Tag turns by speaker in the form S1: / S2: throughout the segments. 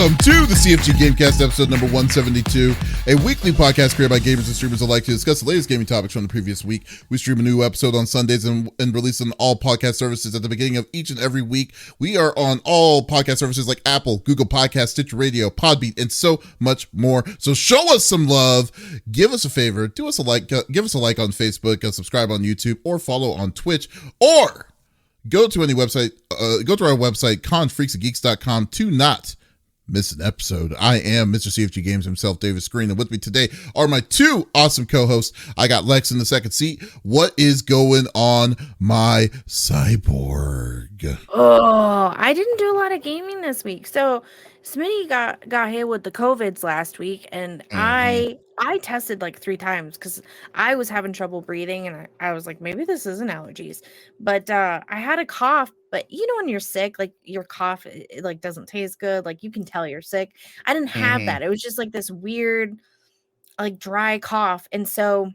S1: Welcome to the CFG Game Cast, episode number 172, a weekly podcast created by gamers and streamers alike to discuss the latest gaming topics from the previous week. We stream a new episode on Sundays and release on all podcast services at the beginning of each and every week. We are on all podcast services like Apple, Google Podcasts, Stitcher Radio, Podbean, and so much more. So show us some love, give us a favor, do us a like, give us a like on Facebook, subscribe on YouTube, or follow on Twitch, or go to any website, go to our website, confreaksandgeeks.com, to not miss an episode. I am Mr. CFG Games himself, Davies Green, and with me today are my two awesome co-hosts. I got Lex in the second seat. What is going on, my cyborg?
S2: Oh, I didn't do a lot of gaming this week. So Smitty got hit with the COVIDs last week, and I tested like 3 times because I was having trouble breathing, and I was like, maybe this isn't allergies. But I had a cough, but you know when you're sick, like your cough it like doesn't taste good, like you can tell you're sick. I didn't have that. It was just like this weird, like dry cough, and so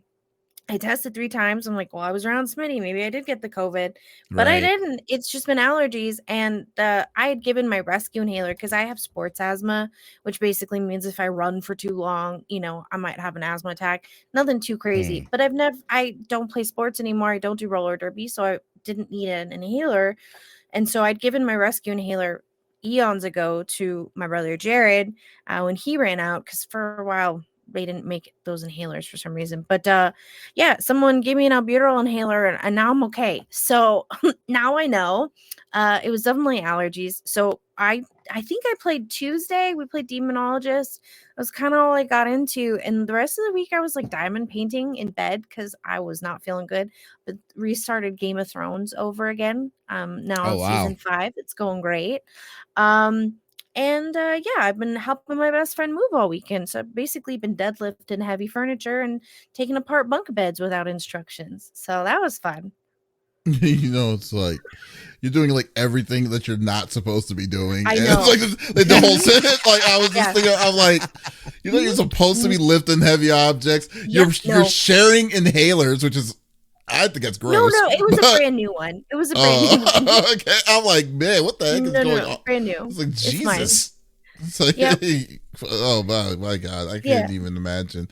S2: I tested 3 times. I'm like, well, I was around Smitty. Maybe I did get the COVID, but I didn't. It's just been allergies. And I had given my rescue inhaler because I have sports asthma, which basically means if I run for too long, you know, I might have an asthma attack. Nothing too crazy, but I don't play sports anymore. I don't do roller derby, so I didn't need an inhaler. And so I'd given my rescue inhaler eons ago to my brother Jared when he ran out, because for a while they didn't make those inhalers for some reason. But yeah, someone gave me an albuterol inhaler, and now I'm okay. So now I know it was definitely allergies. So I think I played Tuesday. We played Demonologist. That was kind of all I got into. And the rest of the week I was like diamond painting in bed because I was not feeling good. But restarted Game of Thrones over again. Now season 5. It's going great. And yeah, I've been helping my best friend move all weekend. So I've basically been deadlifting heavy furniture and taking apart bunk beds without instructions. So that was fun.
S1: You know, it's like you're doing like everything that you're not supposed to be doing.
S2: I know.
S1: It's like the whole sentence. Like I was just thinking, I'm like, you know, you're supposed to be lifting heavy objects. You're sharing inhalers, which is, I think that's gross.
S2: No, it was a brand new one. It was a brand new one.
S1: Okay, I'm like, man, what the heck is going on?
S2: Brand new.
S1: It's like, Jesus. It's like, oh my God, I can't even imagine.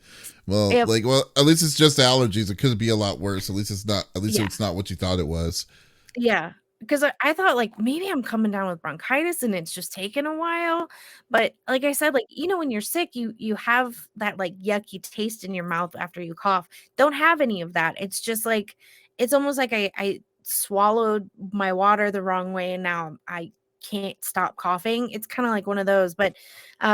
S1: Well, at least it's just allergies. It could be a lot worse. At least it's not. At least it's not what you thought it was.
S2: Yeah, because I thought like maybe I'm coming down with bronchitis and it's just taken a while. But like I said, like, you know, when you're sick, you have that like yucky taste in your mouth after you cough. Don't have any of that. It's just like, it's almost like I swallowed my water the wrong way and now I can't stop coughing. It's kind of like one of those. But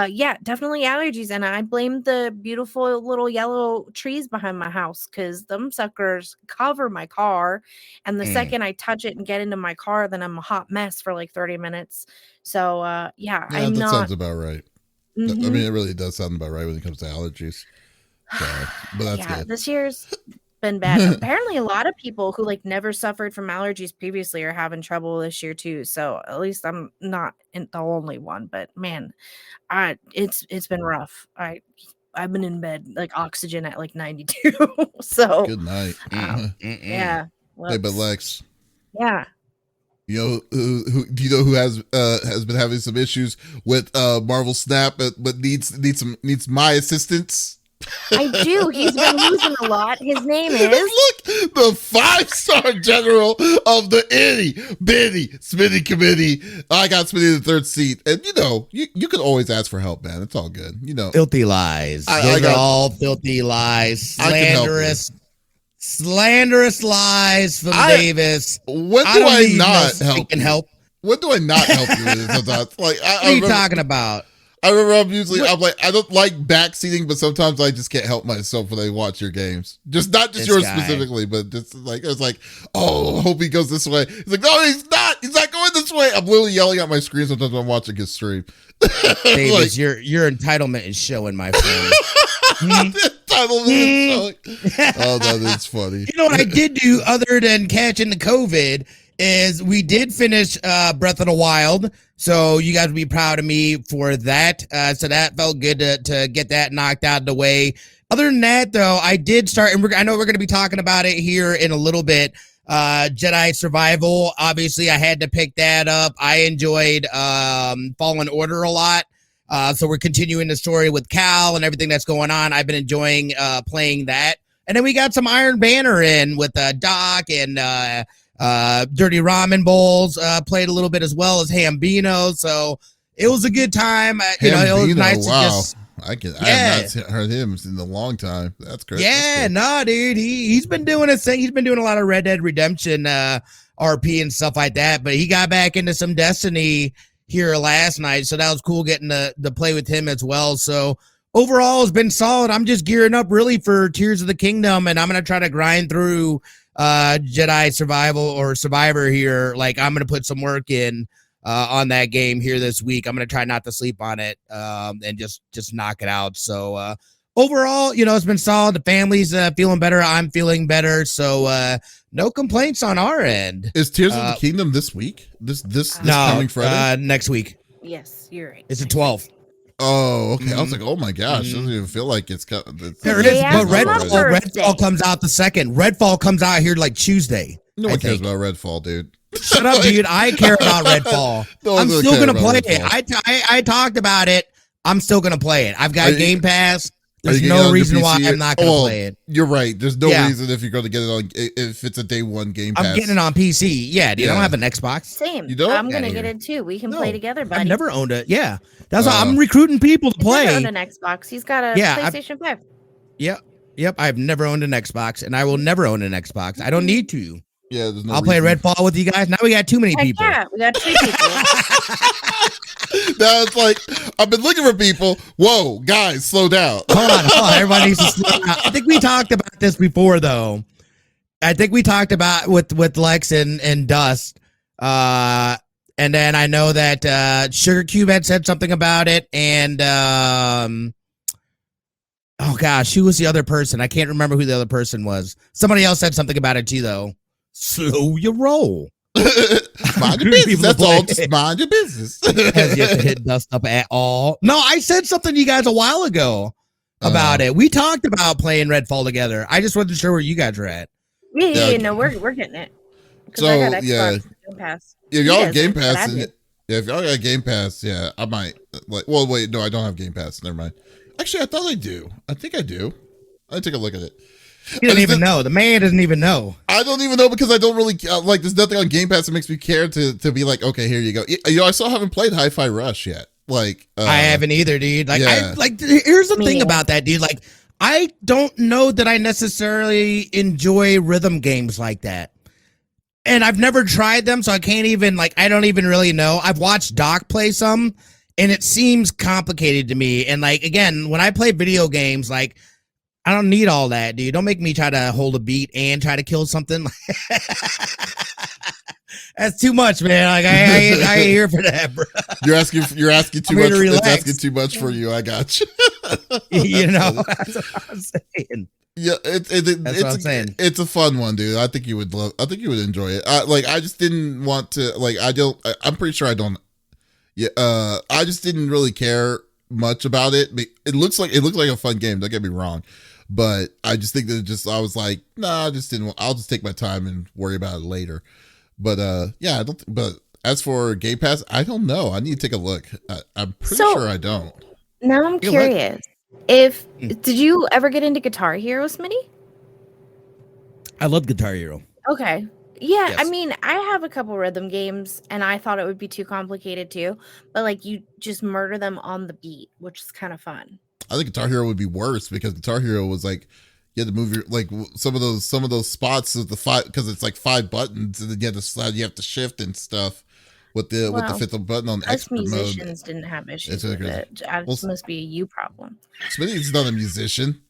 S2: yeah, definitely allergies. And I blame the beautiful little yellow trees behind my house because them suckers cover my car. And the second I touch it and get into my car, then I'm a hot mess for like 30 minutes. So yeah,
S1: that sounds about right. I mean, it really does sound about right when it comes to allergies. So, but that's good.
S2: This year's been bad. Apparently a lot of people who like never suffered from allergies previously are having trouble this year too. So at least I'm not the only one, but man, it's been rough. I've been in bed like oxygen at like 92. So
S1: good night.
S2: Yeah.
S1: Hey, but Lex.
S2: Yeah.
S1: You know do you know who has been having some issues with Marvel Snap but needs my assistance?
S2: I do. He's been losing a lot. His name is
S1: look, the 5-star general of the itty bitty Smitty committee. I got Smitty in the third seat, and you know you can always ask for help, man. It's all good. You know,
S3: filthy lies. Those are all filthy lies. Slanderous lies from Davis.
S1: When do I not help? When do I not help you with it sometimes? Like,
S3: what are you talking about?
S1: I remember I'm like, I don't like backseating, but sometimes I just can't help myself when I watch your games. Not just yours specifically, but just like, it was like, oh, I hope he goes this way. He's like, no, he's not going this way. I'm literally yelling at my screen sometimes when I'm watching his stream.
S3: Davis, like, your entitlement is showing, my friend.
S1: Entitlement is showing. Oh, that is funny.
S3: You know what I did do other than catching the COVID is we did finish Breath of the Wild. So you guys will be proud of me for that. So that felt good to get that knocked out of the way. Other than that, though, I did start, and I know we're going to be talking about it here in a little bit. Jedi Survival, obviously, I had to pick that up. I enjoyed Fallen Order a lot. So we're continuing the story with Cal and everything that's going on. I've been enjoying playing that. And then we got some Iron Banner in with Doc and Dirty Ramen Bowls. Played a little bit as well as Hambino. So it was a good time. You know, it was nice to just...
S1: I have not heard him in a long time. That's great.
S3: Yeah, no, dude. He's been doing his thing. He's been doing a lot of Red Dead Redemption RP and stuff like that. But he got back into some Destiny here last night, so that was cool getting to play with him as well. So overall, it's been solid. I'm just gearing up really for Tears of the Kingdom, and I'm gonna try to grind through Jedi Survivor here. Like, I'm gonna put some work in on that game here this week. I'm gonna try not to sleep on it and just knock it out. So overall, you know, it's been solid. The family's feeling better. I'm feeling better. So no complaints on our end.
S1: Is Tears of the Kingdom this week? This coming Friday?
S3: Next week.
S2: Yes, you're right.
S3: It's the 12th.
S1: Oh, okay. I was like, oh my gosh, doesn't even feel like it's got.
S3: There is, but Redfall comes out the 2nd. Redfall comes out here like Tuesday.
S1: No one cares about Redfall, dude.
S3: Shut up, dude. I care about Redfall. I'm still going to play it. I talked about it. I'm still going to play it. I've got Game Pass. There's no reason why I'm not going to play it.
S1: You're right. There's no reason if you're going to get it on, if it's a day one Game Pass.
S3: I'm getting it on PC. Yeah, dude. I don't have an Xbox.
S2: Same.
S1: You don't?
S2: I'm going to get it too. We can play together, buddy.
S3: I've never owned it. Yeah. That's why I'm recruiting people to play.
S2: He's never owned an Xbox. He's got a PlayStation 5.
S3: Yep. I've never owned an Xbox, and I will never own an Xbox. I don't need to.
S1: Yeah, there's no
S3: I'll play Redfall with you guys. Now we got too many people.
S2: Yeah, we got 2 people.
S1: That's like, I've been looking for people. Whoa, guys, slow down.
S3: Hold on. Everybody needs to slow down. I think we talked about this before, though. I think we talked about with Lex and Dust. And then I know that Sugar Cube had said something about it. And, oh, gosh, who was the other person? I can't remember who the other person was. Somebody else said something about it, too, though. Slow your roll.
S1: Mind your business. That's all. Just mind your business.
S3: Has yet to hit Dust up at all. No, I said something to you guys a while ago about it. We talked about playing Redfall together. I just wasn't sure where you guys were at.
S2: Yeah, no, we're getting it.
S1: So
S2: I got Xbox Game Pass.
S1: Yeah, y'all have Game Pass. If y'all got Game Pass, yeah, I might. Well, wait, no, I don't have Game Pass. Never mind. Actually, I thought I do. I think I do. I'll take a look at it.
S3: He doesn't even know. The man doesn't even know.
S1: I don't even know because I don't really like. There's nothing on Game Pass that makes me care to be like, okay, here you go. You know, I still haven't played Hi-Fi Rush yet. Like,
S3: I haven't either, dude. Like, here's the thing about that, dude. Like, I don't know that I necessarily enjoy rhythm games like that, and I've never tried them, so I can't even I don't even really know. I've watched Doc play some, and it seems complicated to me. And like, again, when I play video games, like, I don't need all that, dude. Don't make me try to hold a beat and try to kill something. That's too much, man. Like, I ain't here for that, bro.
S1: You're asking too much. It's asking too much for you. I got you.
S3: You know, that's what I'm saying.
S1: Yeah, that's what I'm saying. It's a fun one, dude. I think you would enjoy it. I just didn't want to. I'm pretty sure I don't. Yeah. I just didn't really care much about it. It looks like a fun game. Don't get me wrong. But I just think that I was like, nah, I just didn't. I'll just take my time and worry about it later. But yeah, I don't. But as for Game Pass, I don't know. I need to take a look. I'm pretty sure I don't.
S2: Now I'm curious. Did you ever get into Guitar Hero, Smitty?
S3: I love Guitar Hero.
S2: Okay. Yeah,
S3: Yes.
S2: I mean, I have a couple rhythm games, and I thought it would be too complicated too. But you just murder them on the beat, which is kind of fun.
S1: I think Guitar Hero would be worse because Guitar Hero was like, you had to move some of those spots with the 5 because it's like 5 buttons, and then you have to slide, you have to shift and stuff with the 5th button on
S2: Us
S1: expert mode.
S2: musicians didn't have issues with it. It must be a you problem.
S1: Smitty's not a musician.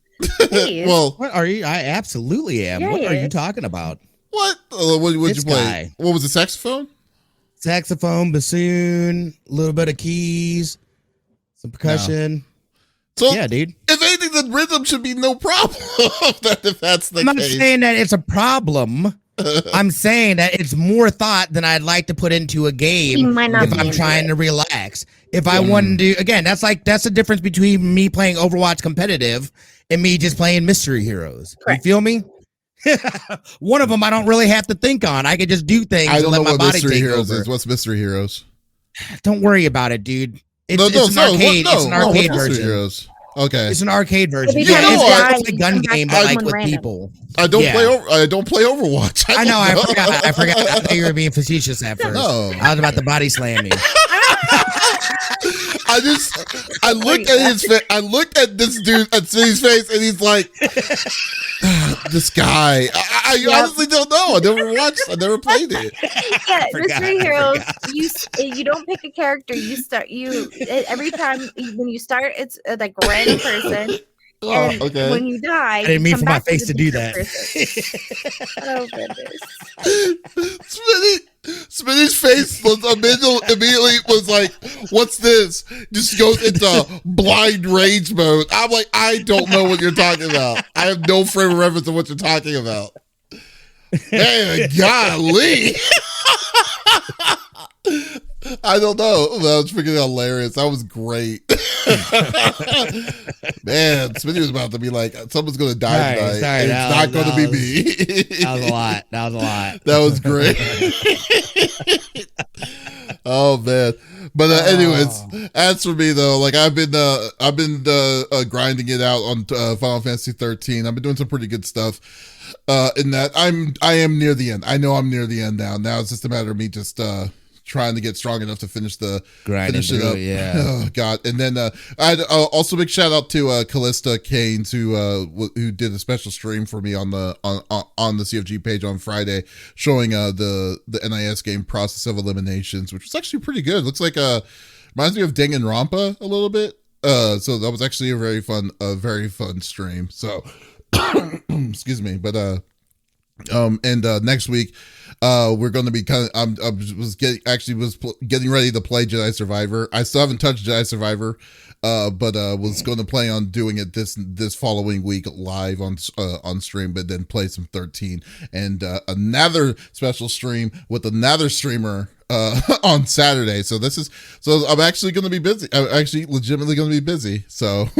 S2: Well,
S3: what are you? I absolutely am.
S2: Yeah,
S3: what
S2: he
S3: are you
S2: is.
S3: talking about?
S1: What? What'd you play?
S3: Guy.
S1: What was the saxophone?
S3: Saxophone, bassoon, a little bit of keys, some percussion.
S1: So
S3: yeah, dude.
S1: If anything, the rhythm should be no problem. if that's the
S3: I'm not
S1: case.
S3: saying that it's a problem. I'm saying that it's more thought than I'd like to put into a game if I'm trying to relax. If I want to, again, that's the difference between me playing Overwatch competitive and me just playing Mystery Heroes.
S2: Correct.
S3: You feel me? One of them I don't really have to think on. I could just do things
S1: I don't
S3: and let
S1: know
S3: my
S1: what
S3: body
S1: Mystery
S3: take
S1: Heroes
S3: over.
S1: is. What's Mystery Heroes?
S3: Don't worry about it, dude. It's an arcade. It's an arcade
S1: what's
S3: version.
S1: Heroes? Okay,
S3: it's an arcade version.
S2: Every
S3: Yeah,
S2: time you die,
S3: it's a gun
S2: you come
S3: game,
S2: back
S3: but like
S2: to
S3: with
S2: random.
S3: people.
S1: I don't play Overwatch.
S3: I know. I forgot. I thought you were being facetious at first.
S1: No.
S3: I was about to body slam you.
S1: I looked at his face. I looked at this dude at Smitty's face, and he's like, "This guy." I honestly don't know. I never watched. I never played it.
S2: Yeah, Mystery Heroes. You don't pick a character. Every time when you start, it's like a random person. And when you die,
S3: I didn't mean
S2: come
S3: for my
S2: back to
S3: face
S2: the
S3: to do
S2: different
S3: that.
S2: Oh goodness.
S1: Smitty's face was immediately was like, "What's this?" Just goes into blind rage mode. I'm like, I don't know what you're talking about. I have no frame of reference of what you're talking about. Man, golly. I don't know. That was freaking hilarious. That was great. Man, Smitty was about to be like, someone's going to die tonight.
S3: Sorry,
S1: and it's not going to be me.
S3: That was a lot.
S1: That was great. Oh, man. But anyways, as for me though, like I've been grinding it out on Final Fantasy 13. I've been doing some pretty good stuff. In that I am near the end. I know I'm near the end now. Now it's just a matter of me just trying to get strong enough to finish it up.
S3: Yeah.
S1: Oh God. And then I also big shout out to Callista Keynes who did a special stream for me on the CFG page on Friday, showing the NIS game Process of Eliminations, which was actually pretty good. Looks like reminds me of Danganronpa a little bit. So that was actually a very fun stream. So excuse me, but next week we're going to be getting ready to play Jedi Survivor. I still haven't touched Jedi Survivor, but was going to play on doing it this following week live on stream, but then play some 13 and another special stream with another streamer on Saturday. So I'm actually going to be busy. I'm actually legitimately going to be busy. So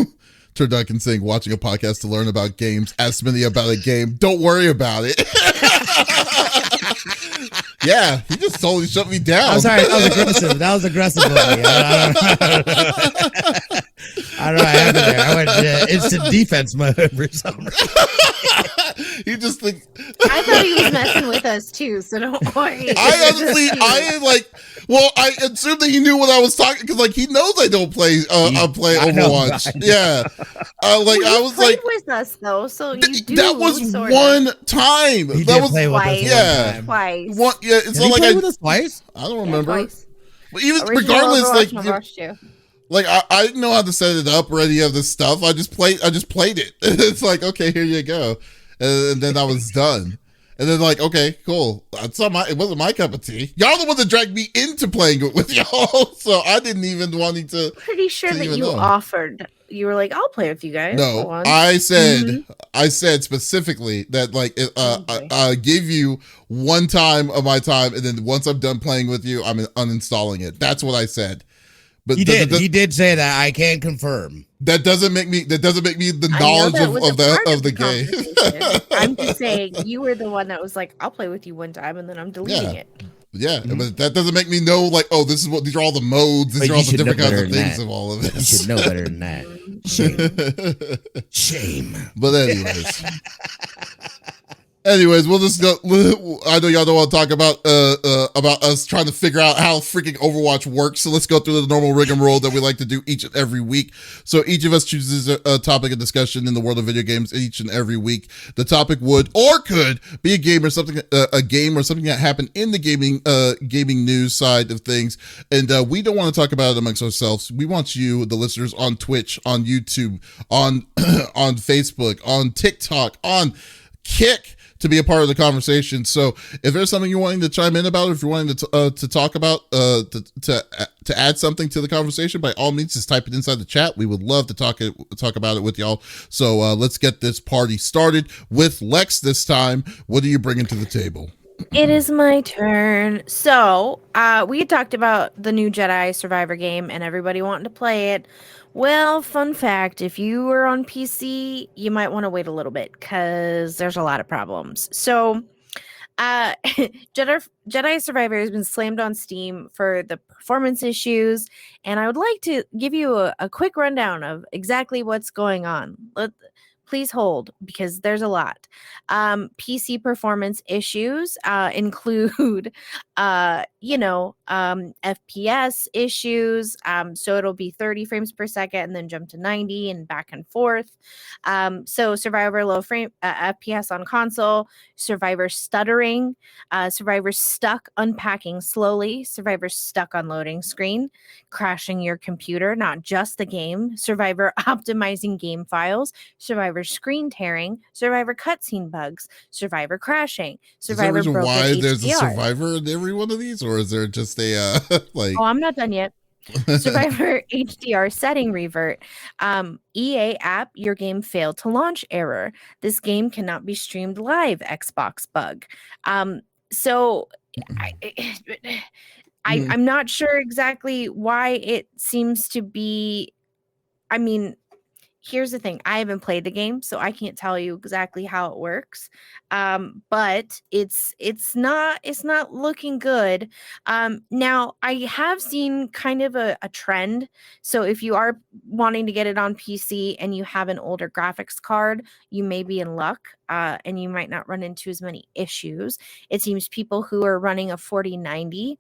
S1: Turducken saying, watching a podcast to learn about games. Ask Smitty about a game. Don't worry about it. Yeah, he just totally shut me down.
S3: I'm sorry, that was aggressive of me. I don't know what happened there. I went instant defense mode for some reason.
S1: He just thinks.
S2: I thought he was messing with us too, so don't worry.
S1: I assumed that he knew what I was talking, because like he knows I don't play Overwatch. Yeah, I was
S2: played
S1: like
S2: with us though, so you do.
S1: That was one time.
S3: He
S1: that
S3: did
S1: was
S3: play with us
S2: twice.
S1: Yeah, it's
S3: did
S1: not
S3: he
S1: like
S3: play with us twice?
S1: I don't remember.
S2: Twice.
S1: But even
S2: Original
S1: regardless,
S2: Overwatch,
S1: I didn't know how to set it up or any of this stuff. I just played it. It's like, okay, here you go, and then I was done. And then like, okay, cool. It wasn't my cup of tea. Y'all the one that dragged me into playing it with y'all, so I didn't even want to.
S2: Pretty sure that you offered. You were like, I'll play with you guys.
S1: No, I said specifically that like I give you one time of my time, and then once I'm done playing with you, I'm uninstalling it. That's what I said. But
S3: he did say that. I can confirm.
S1: That doesn't make me the knowledge of the game.
S2: I'm just saying you were the one that was like, I'll play with you one time, and then I'm deleting it.
S1: Yeah, but that doesn't make me know like, oh, these are all the modes, these are all the different kinds of things of all of this.
S3: You should know better than that. Shame.
S1: But anyways, we'll just go. I know y'all don't want to talk about us trying to figure out how freaking Overwatch works. So let's go through the normal rigmarole that we like to do each and every week. So each of us chooses a topic of discussion in the world of video games each and every week. The topic would or could be a game or something that happened in the gaming news side of things. And we don't want to talk about it amongst ourselves. We want you, the listeners, on Twitch, on YouTube, on Facebook, on TikTok, on Kick, to be a part of the conversation. So if there's something you're wanting to chime in about, if you're wanting to talk about, to add something to the conversation, by all means, just type it inside the chat. We would love to talk about it with y'all. So let's get this party started with Lex this time. What are you bringing to the table?
S2: It is my turn. So we had talked about the new Jedi Survivor game and everybody wanting to play it. Well, fun fact, if you are on PC, you might want to wait a little bit because there's a lot of problems. So Jedi Survivor has been slammed on Steam for the performance issues, and I would like to give you a quick rundown of exactly what's going on. Please hold, because there's a lot. PC performance issues include, FPS issues. So it'll be 30 frames per second and then jump to 90 and back and forth. So Survivor low frame FPS on console, Survivor stuttering, Survivor stuck unpacking slowly, Survivor stuck on loading screen, crashing your computer, not just the game, Survivor optimizing game files, Survivor screen tearing, Survivor cutscene bugs, Survivor crashing, Survivor
S1: is there a reason why there's a
S2: HDR.
S1: Survivor in every one of these, or is there just a like?
S2: Oh, I'm not done yet. Survivor HDR setting revert. EA app, your game failed to launch error. This game cannot be streamed live. Xbox bug. So I'm not sure exactly why it seems to be. I mean, here's the thing. I haven't played the game, so I can't tell you exactly how it works. But it's not looking good. Now I have seen kind of a trend. So if you are wanting to get it on PC and you have an older graphics card, you may be in luck. And you might not run into as many issues. It seems people who are running a 4090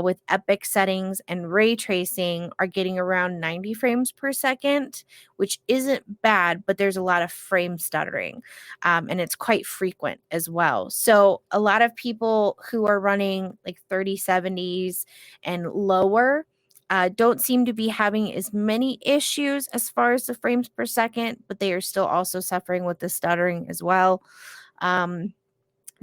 S2: with epic settings and ray tracing are getting around 90 frames per second, which isn't bad, but there's a lot of frame stuttering, and it's quite frequent as well. So a lot of people who are running like 3070s and lower don't seem to be having as many issues as far as the frames per second, but they are still also suffering with the stuttering as well.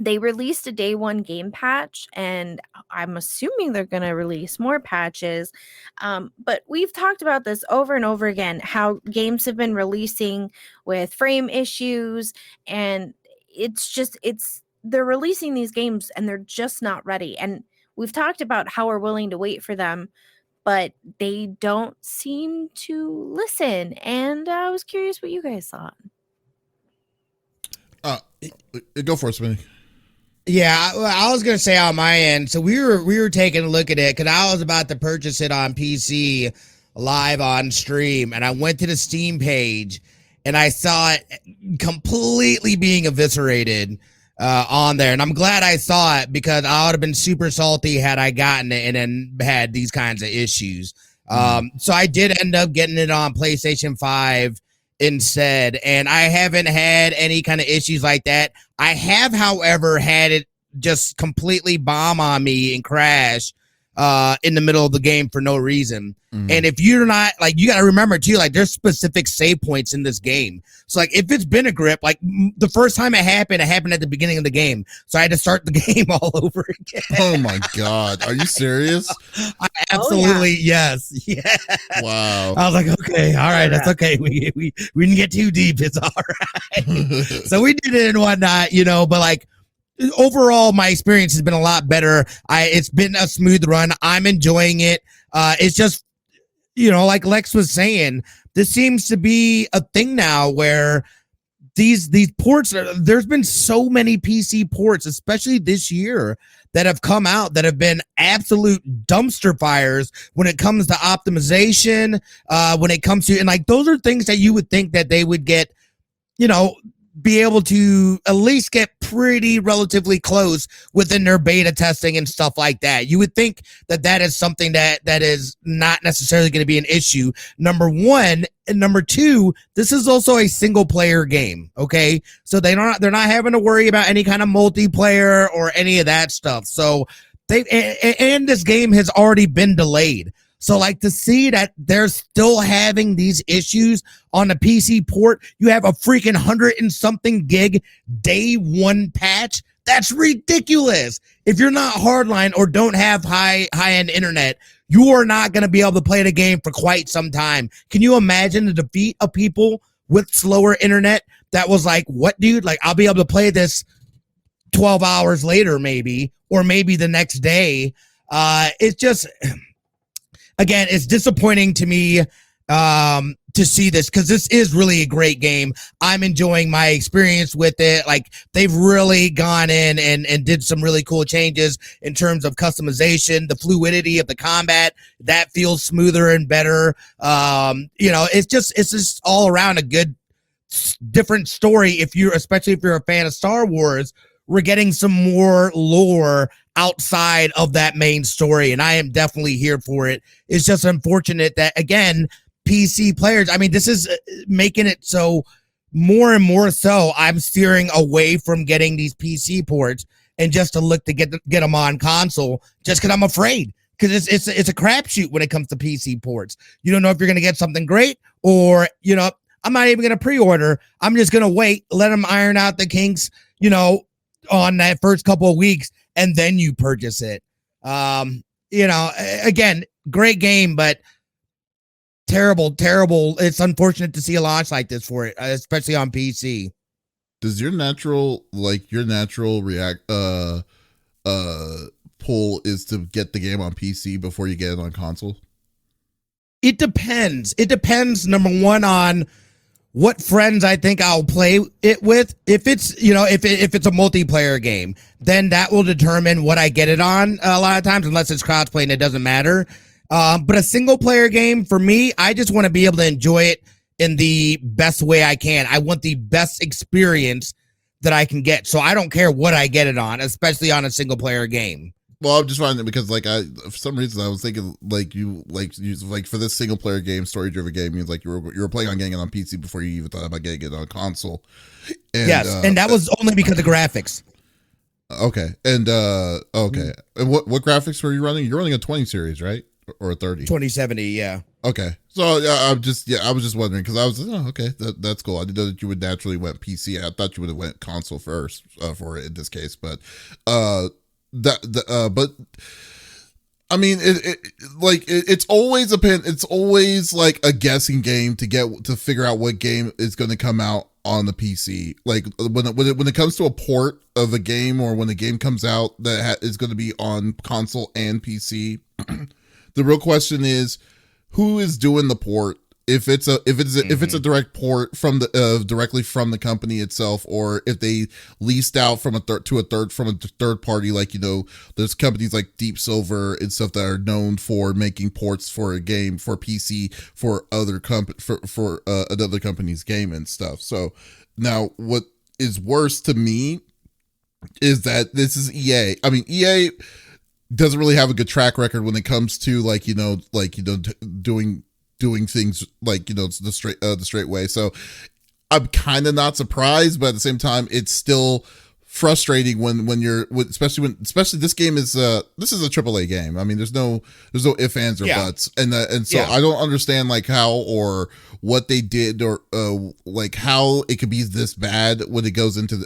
S2: They released a day one game patch, and I'm assuming they're going to release more patches. But we've talked about this over and over again, how games have been releasing with frame issues, and they're releasing these games and they're just not ready. And we've talked about how we're willing to wait for them, but they don't seem to listen. And I was curious what you guys thought.
S1: Go for it, Smitty.
S3: Yeah, I was gonna say on my end. So we were taking a look at it because I was about to purchase it on PC live on stream, and I went to the Steam page and I saw it completely being eviscerated on there. And I'm glad I saw it because I would have been super salty had I gotten it and then had these kinds of issues. So I did end up getting it on PlayStation 5 instead, and I haven't had any kind of issues like that. I have, however, had it just completely bomb on me and crash in the middle of the game for no reason. And if you're not, like, you got to remember too, like, there's specific save points in this game. So, like, if it's been a grip, like, the first time it happened at the beginning of the game. So I had to start the game all over again.
S1: Oh my God. Are you serious?
S3: Absolutely. Yes. Yeah.
S1: Wow.
S3: I was like, okay, all right, that's okay. We didn't get too deep. It's all right. So we did it and whatnot, but like, overall, my experience has been a lot better. It's been a smooth run. I'm enjoying it. It's just, like Lex was saying, this seems to be a thing now where these ports, there's been so many PC ports, especially this year, that have come out that have been absolute dumpster fires when it comes to optimization, when it comes to, and like, those are things that you would think that they would get, be able to at least get pretty relatively close within their beta testing and stuff like that. You would think that that is something that is not necessarily going to be an issue. Number one, and number two, this is also a single player game. Okay. So they're not having to worry about any kind of multiplayer or any of that stuff. So and this game has already been delayed. So, like, to see that they're still having these issues on the PC port, you have a freaking 100-something gig day one patch. That's ridiculous. If you're not hardline or don't have high-end internet, you are not going to be able to play the game for quite some time. Can you imagine the defeat of people with slower internet that was like, what, dude? Like, I'll be able to play this 12 hours later, maybe, or maybe the next day. It's just... Again, it's disappointing to me to to see this, because this is really a great game. I'm enjoying my experience with it. Like, they've really gone in and did some really cool changes in terms of customization, the fluidity of the combat that feels smoother and better. It's just all around a good, different story. Especially if you're a fan of Star Wars, we're getting some more lore outside of that main story, and I am definitely here for it. It's just unfortunate that, again, PC players, I mean, this is making it so more and more so I'm steering away from getting these PC ports and just to look to get them on console, just because I'm afraid, because it's a crapshoot when it comes to PC ports. You don't know if you're going to get something great, or I'm not even going to pre-order. I'm just going to wait, let them iron out the kinks, on that first couple of weeks, and then you purchase it. Again, great game, but terrible. It's unfortunate to see a launch like this for it, especially on PC.
S1: Does your natural react pull is to get the game on PC before you get it on console?
S3: It depends. Number one, on what friends I think I'll play it with. If it's if it's a multiplayer game, then that will determine what I get it on a lot of times, unless it's crossplay and it doesn't matter. But a single player game, for me, I just want to be able to enjoy it in the best way I can. I want the best experience that I can get. So I don't care what I get it on, especially on a single player game.
S1: Well, I'm just finding it because, for some reason, I was thinking you for this single player game, story driven game, means like you were planning on getting it on PC before you even thought about getting it on console. And,
S3: yes, and that was only because of graphics.
S1: Okay, and okay, and what graphics were you running? You're running a 20 series, right, or a 30?
S3: 2070, yeah.
S1: Okay, so I was just wondering, because I was okay, that's cool. I didn't know that you would naturally went PC. I thought you would have went console first for it in this case, but but I mean, it's always it's always like a guessing game to figure out what game is going to come out on the PC. Like when it comes to a port of a game, or when a game comes out that is going to be on console and PC, the real question is, who is doing the port? If it's a direct port from the directly from the company itself, or if they leased out from a third party, like there's companies like Deep Silver and stuff that are known for making ports for a game for PC for another company's game and stuff. So now, what is worse to me is that this is EA. I mean, EA doesn't really have a good track record when it comes to doing things the straight way. So I'm kind of not surprised, but at the same time, it's still frustrating when especially this game is this is a AAA game. I mean, there's no ifs, ands, or buts, and so I don't understand how or what they did, or how it could be this bad when it goes into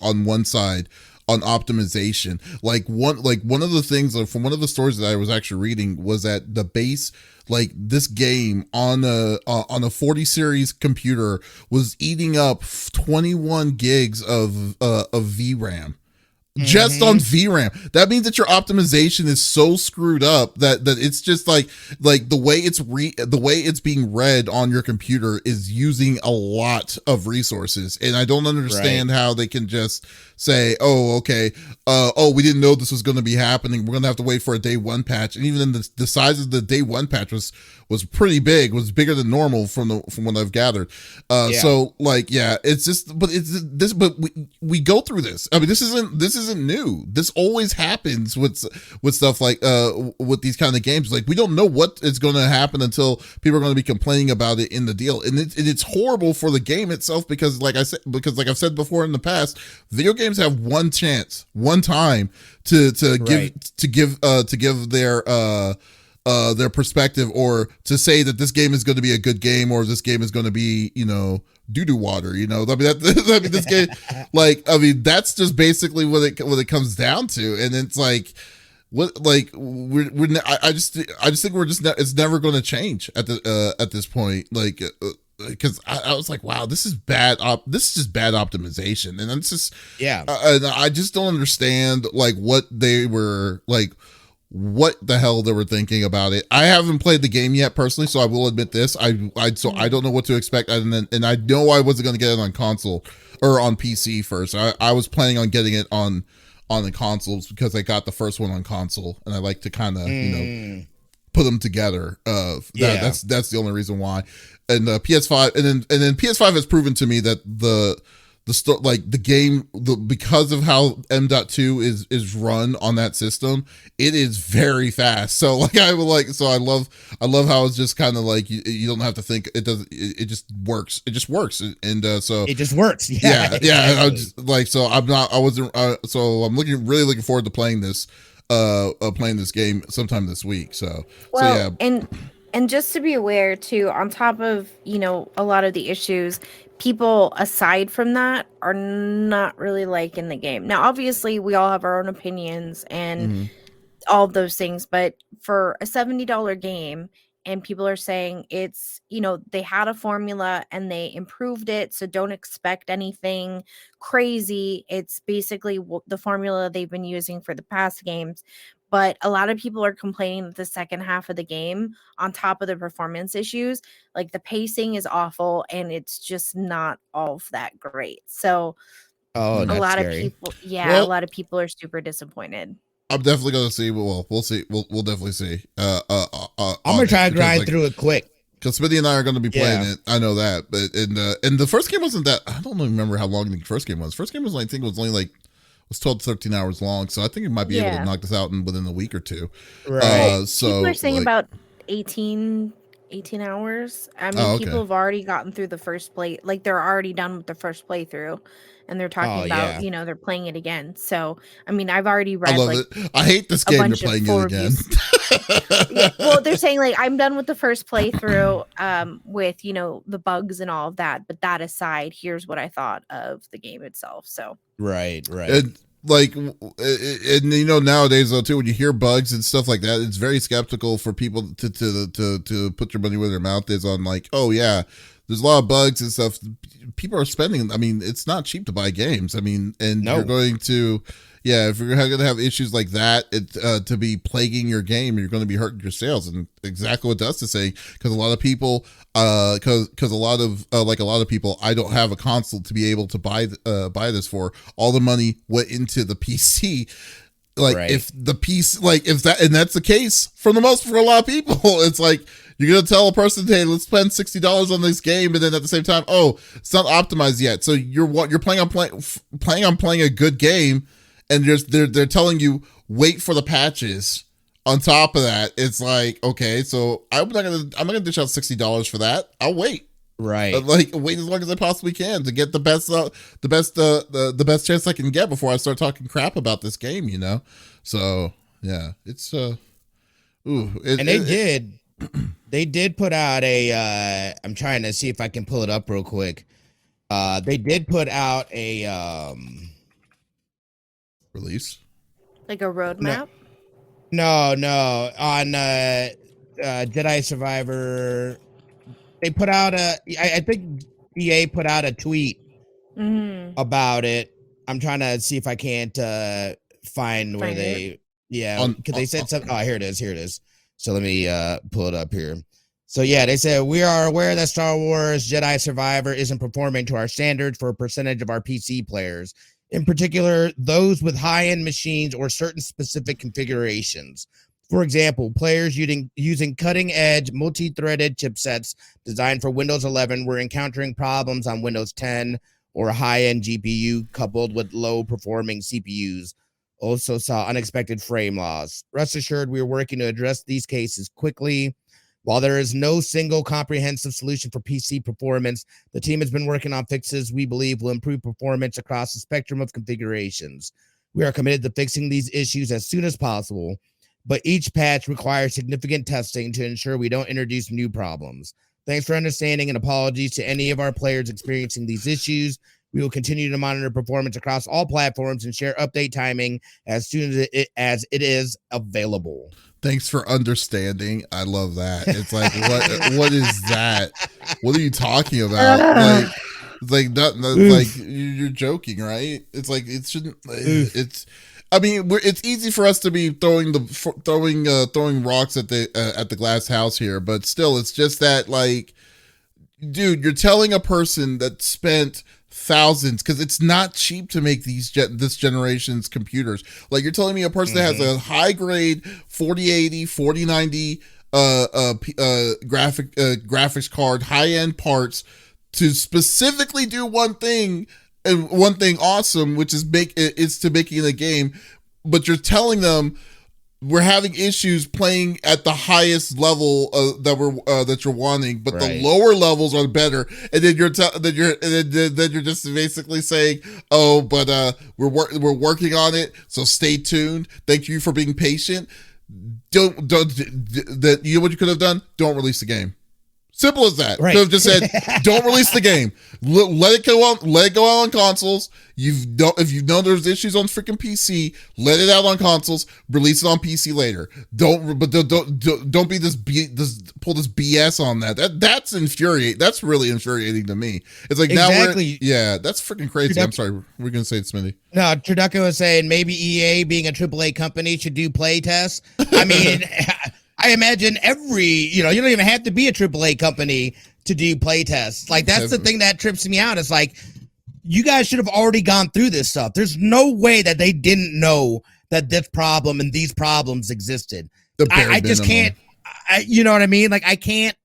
S1: on one side on optimization. One of the things from one of the stories that I was actually reading was that the base, this game on a 40 series computer was eating up 21 gigs of VRAM. Just on VRAM. That means that your optimization is so screwed up that it's just like the way it's being read on your computer is using a lot of resources. And I don't understand how they can just say, oh, okay, we didn't know this was going to be happening. We're going to have to wait for a day one patch. And even then, the size of the day one patch was pretty big, was bigger than normal from what I've gathered. So it's just, but we go through this. I mean, this isn't new. This always happens with stuff with these kind of games. We don't know what is going to happen until people are going to be complaining about it in the deal. And it's horrible for the game itself, because like I've said before in the past, video games have one chance, one time to give their perspective, or to say that this game is going to be a good game, or this game is going to be doo-doo water. I mean, this game, that's just basically what it comes down to. And it's I just think it's never going to change at this point. Because I was like, wow, this is bad. This is just bad optimization, and it's just and I just don't understand what they were what the hell they were thinking about it. I haven't played the game yet personally, so I will admit this. I don't know what to expect, and I know I wasn't going to get it on console or on PC first. I was planning on getting it on the consoles because I got the first one on console, and I like to kind of put them together. That's the only reason why. And PS5, and then PS5 has proven to me that the game, because of how M.2 is run on that system, it is very fast. So like I love how it's just kind of like you don't have to think. It just works. And so
S3: it just works.
S1: Yeah. So I'm really looking forward to playing this game sometime this week.
S2: And just to be aware too, on top of, a lot of the issues, people aside from that are not really liking the game. Now, obviously, we all have our own opinions and all of those things, but for a $70 game, and people are saying it's, they had a formula and they improved it, so don't expect anything crazy. It's basically the formula they've been using for the past games. But a lot of people are complaining that the second half of the game, on top of the performance issues, like the pacing is awful and it's just not all that great. So a lot of people are super disappointed.
S1: I'm definitely going to see. We'll see. We'll definitely see.
S3: I'm going to try to grind through it quick.
S1: Because Smitty and I are going to be playing it. I know that. But and the first game wasn't that. I don't remember how long the first game was. First game was, I think it was only like, was 12 to 13 hours long, so I think it might be able to knock this out within a week or two.
S2: Right. People are saying about 18 hours. I mean, people have already gotten through the first play. Like, they're already done with the first playthrough, and they're talking about, they're playing it again. So, I mean, I've already read,
S1: I hate this game. You're playing it again.
S2: Well, they're saying, like, I'm done with the first playthrough with, the bugs and all of that. But that aside, here's what I thought of the game itself. So.
S3: Right.
S1: And nowadays though too, when you hear bugs and stuff like that, it's very skeptical for people to put your money where their mouth is on, like, oh yeah, there's a lot of bugs and stuff. People are spending. I mean, it's not cheap to buy games. I mean, and you're going to, if you're going to have issues like that, to be plaguing your game, you're going to be hurting your sales. And exactly what Dust is saying, because a lot of people, a lot of people, I don't have a console to be able to buy this for. All the money went into the PC. If the piece, if that, and that's the case for a lot of people, it's like, you're going to tell a person, hey, let's spend $60 on this game. And then at the same time, oh, it's not optimized yet. So you're planning on playing a good game. And they're telling you, wait for the patches. On top of that, it's like, okay, so I'm not gonna dish out $60 for that. I'll wait.
S3: Right.
S1: Wait as long as I possibly can to get the best chance I can get before I start talking crap about this game, So yeah, it's
S3: they did put out a I'm trying to see if I can pull it up real quick. They did put out a
S1: release,
S2: like a roadmap.
S3: No, on Jedi Survivor, they put out I think EA put out a tweet about it. I'm trying to see if I can't find where they because they said something. Oh, here it is. So let me pull it up here. So they said, we are aware that Star Wars Jedi Survivor isn't performing to our standards for a percentage of our PC players, in particular those with high-end machines or certain specific configurations. For example, players using cutting-edge multi-threaded chipsets designed for Windows 11 were encountering problems on Windows 10 or a high-end GPU coupled with low-performing CPUs. Also saw unexpected frame loss. Rest assured, we are working to address these cases quickly. While there is no single comprehensive solution for PC performance, the team has been working on fixes we believe will improve performance across the spectrum of configurations. We are committed to fixing these issues as soon as possible, but each patch requires significant testing to ensure we don't introduce new problems. Thanks for understanding, and apologies to any of our players experiencing these issues. We will continue to monitor performance across all platforms and share update timing as soon as it is available.
S1: Thanks for understanding. I love that. It's like, what is that? What are you talking about? You're joking, right? It's like, it shouldn't. It's I mean, it's easy for us to be throwing rocks at the glass house here, but still, it's just that, like, dude, you're telling a person that spent thousands, because it's not cheap to make this generation's computers. Like, you're telling me a person that has a high grade 4080, 4090 graphics card, high end parts, to specifically do one thing, and one thing awesome, which is to making a game, but you're telling them we're having issues playing at the highest level that you're wanting, but the lower levels are better. And then you're just basically saying, "Oh, but we're working on it, so stay tuned. Thank you for being patient." Don't that you know what you could have done? Don't release the game. Simple as that.
S3: Right.
S1: Could have just said, "Don't release the game. Let it go out on consoles. If you know there's issues on freaking PC, let it out on consoles. Release it on PC later. Don't be pull this BS on that. That's infuriating. That's really infuriating to me. It's like
S3: exactly.
S1: That's freaking crazy. I'm sorry. We're gonna say it, Smitty.
S3: No, Trudeau was saying maybe EA, being a AAA company, should do play tests. I mean. I imagine you don't even have to be a AAA company to do play tests. Like, that's the thing that trips me out. It's like, you guys should have already gone through this stuff. There's no way that they didn't know that this problem and these problems existed. I just can't, you know what I mean? Like, I can't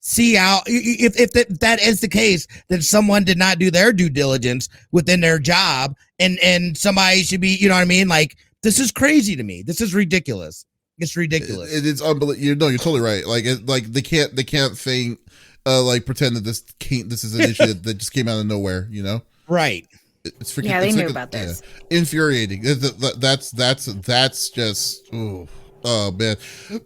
S3: see how, if that is the case, then someone did not do their due diligence within their job, and somebody should be, you know what I mean? Like, this is crazy to me. This is ridiculous. It's ridiculous.
S1: It is unbelievable. No, you're totally right. Like, they can't think, pretend that this is an issue that just came out of nowhere. You know,
S3: right?
S1: It's freaking.
S2: Yeah, they knew about this.
S1: Yeah, infuriating. That's just. Ooh. Oh man,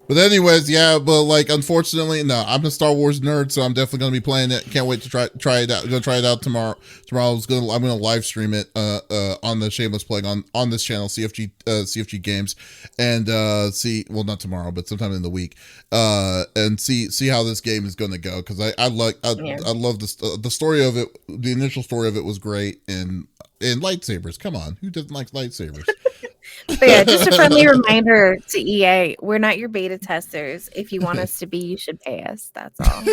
S1: but anyways, yeah, but like, unfortunately, no, I'm a Star Wars nerd, so I'm definitely gonna be playing it. Can't wait to try it out. Gonna try it out tomorrow. I'm gonna live stream it on the shameless plug on this channel, CFG Games, and not tomorrow, but sometime in the week, and see how this game is gonna go, because I love the story of it. The initial story of it was great, and lightsabers. Come on, who doesn't like lightsabers?
S2: But yeah, just a friendly reminder to EA: we're not your beta testers. If you want us to be, you should pay us. That's all.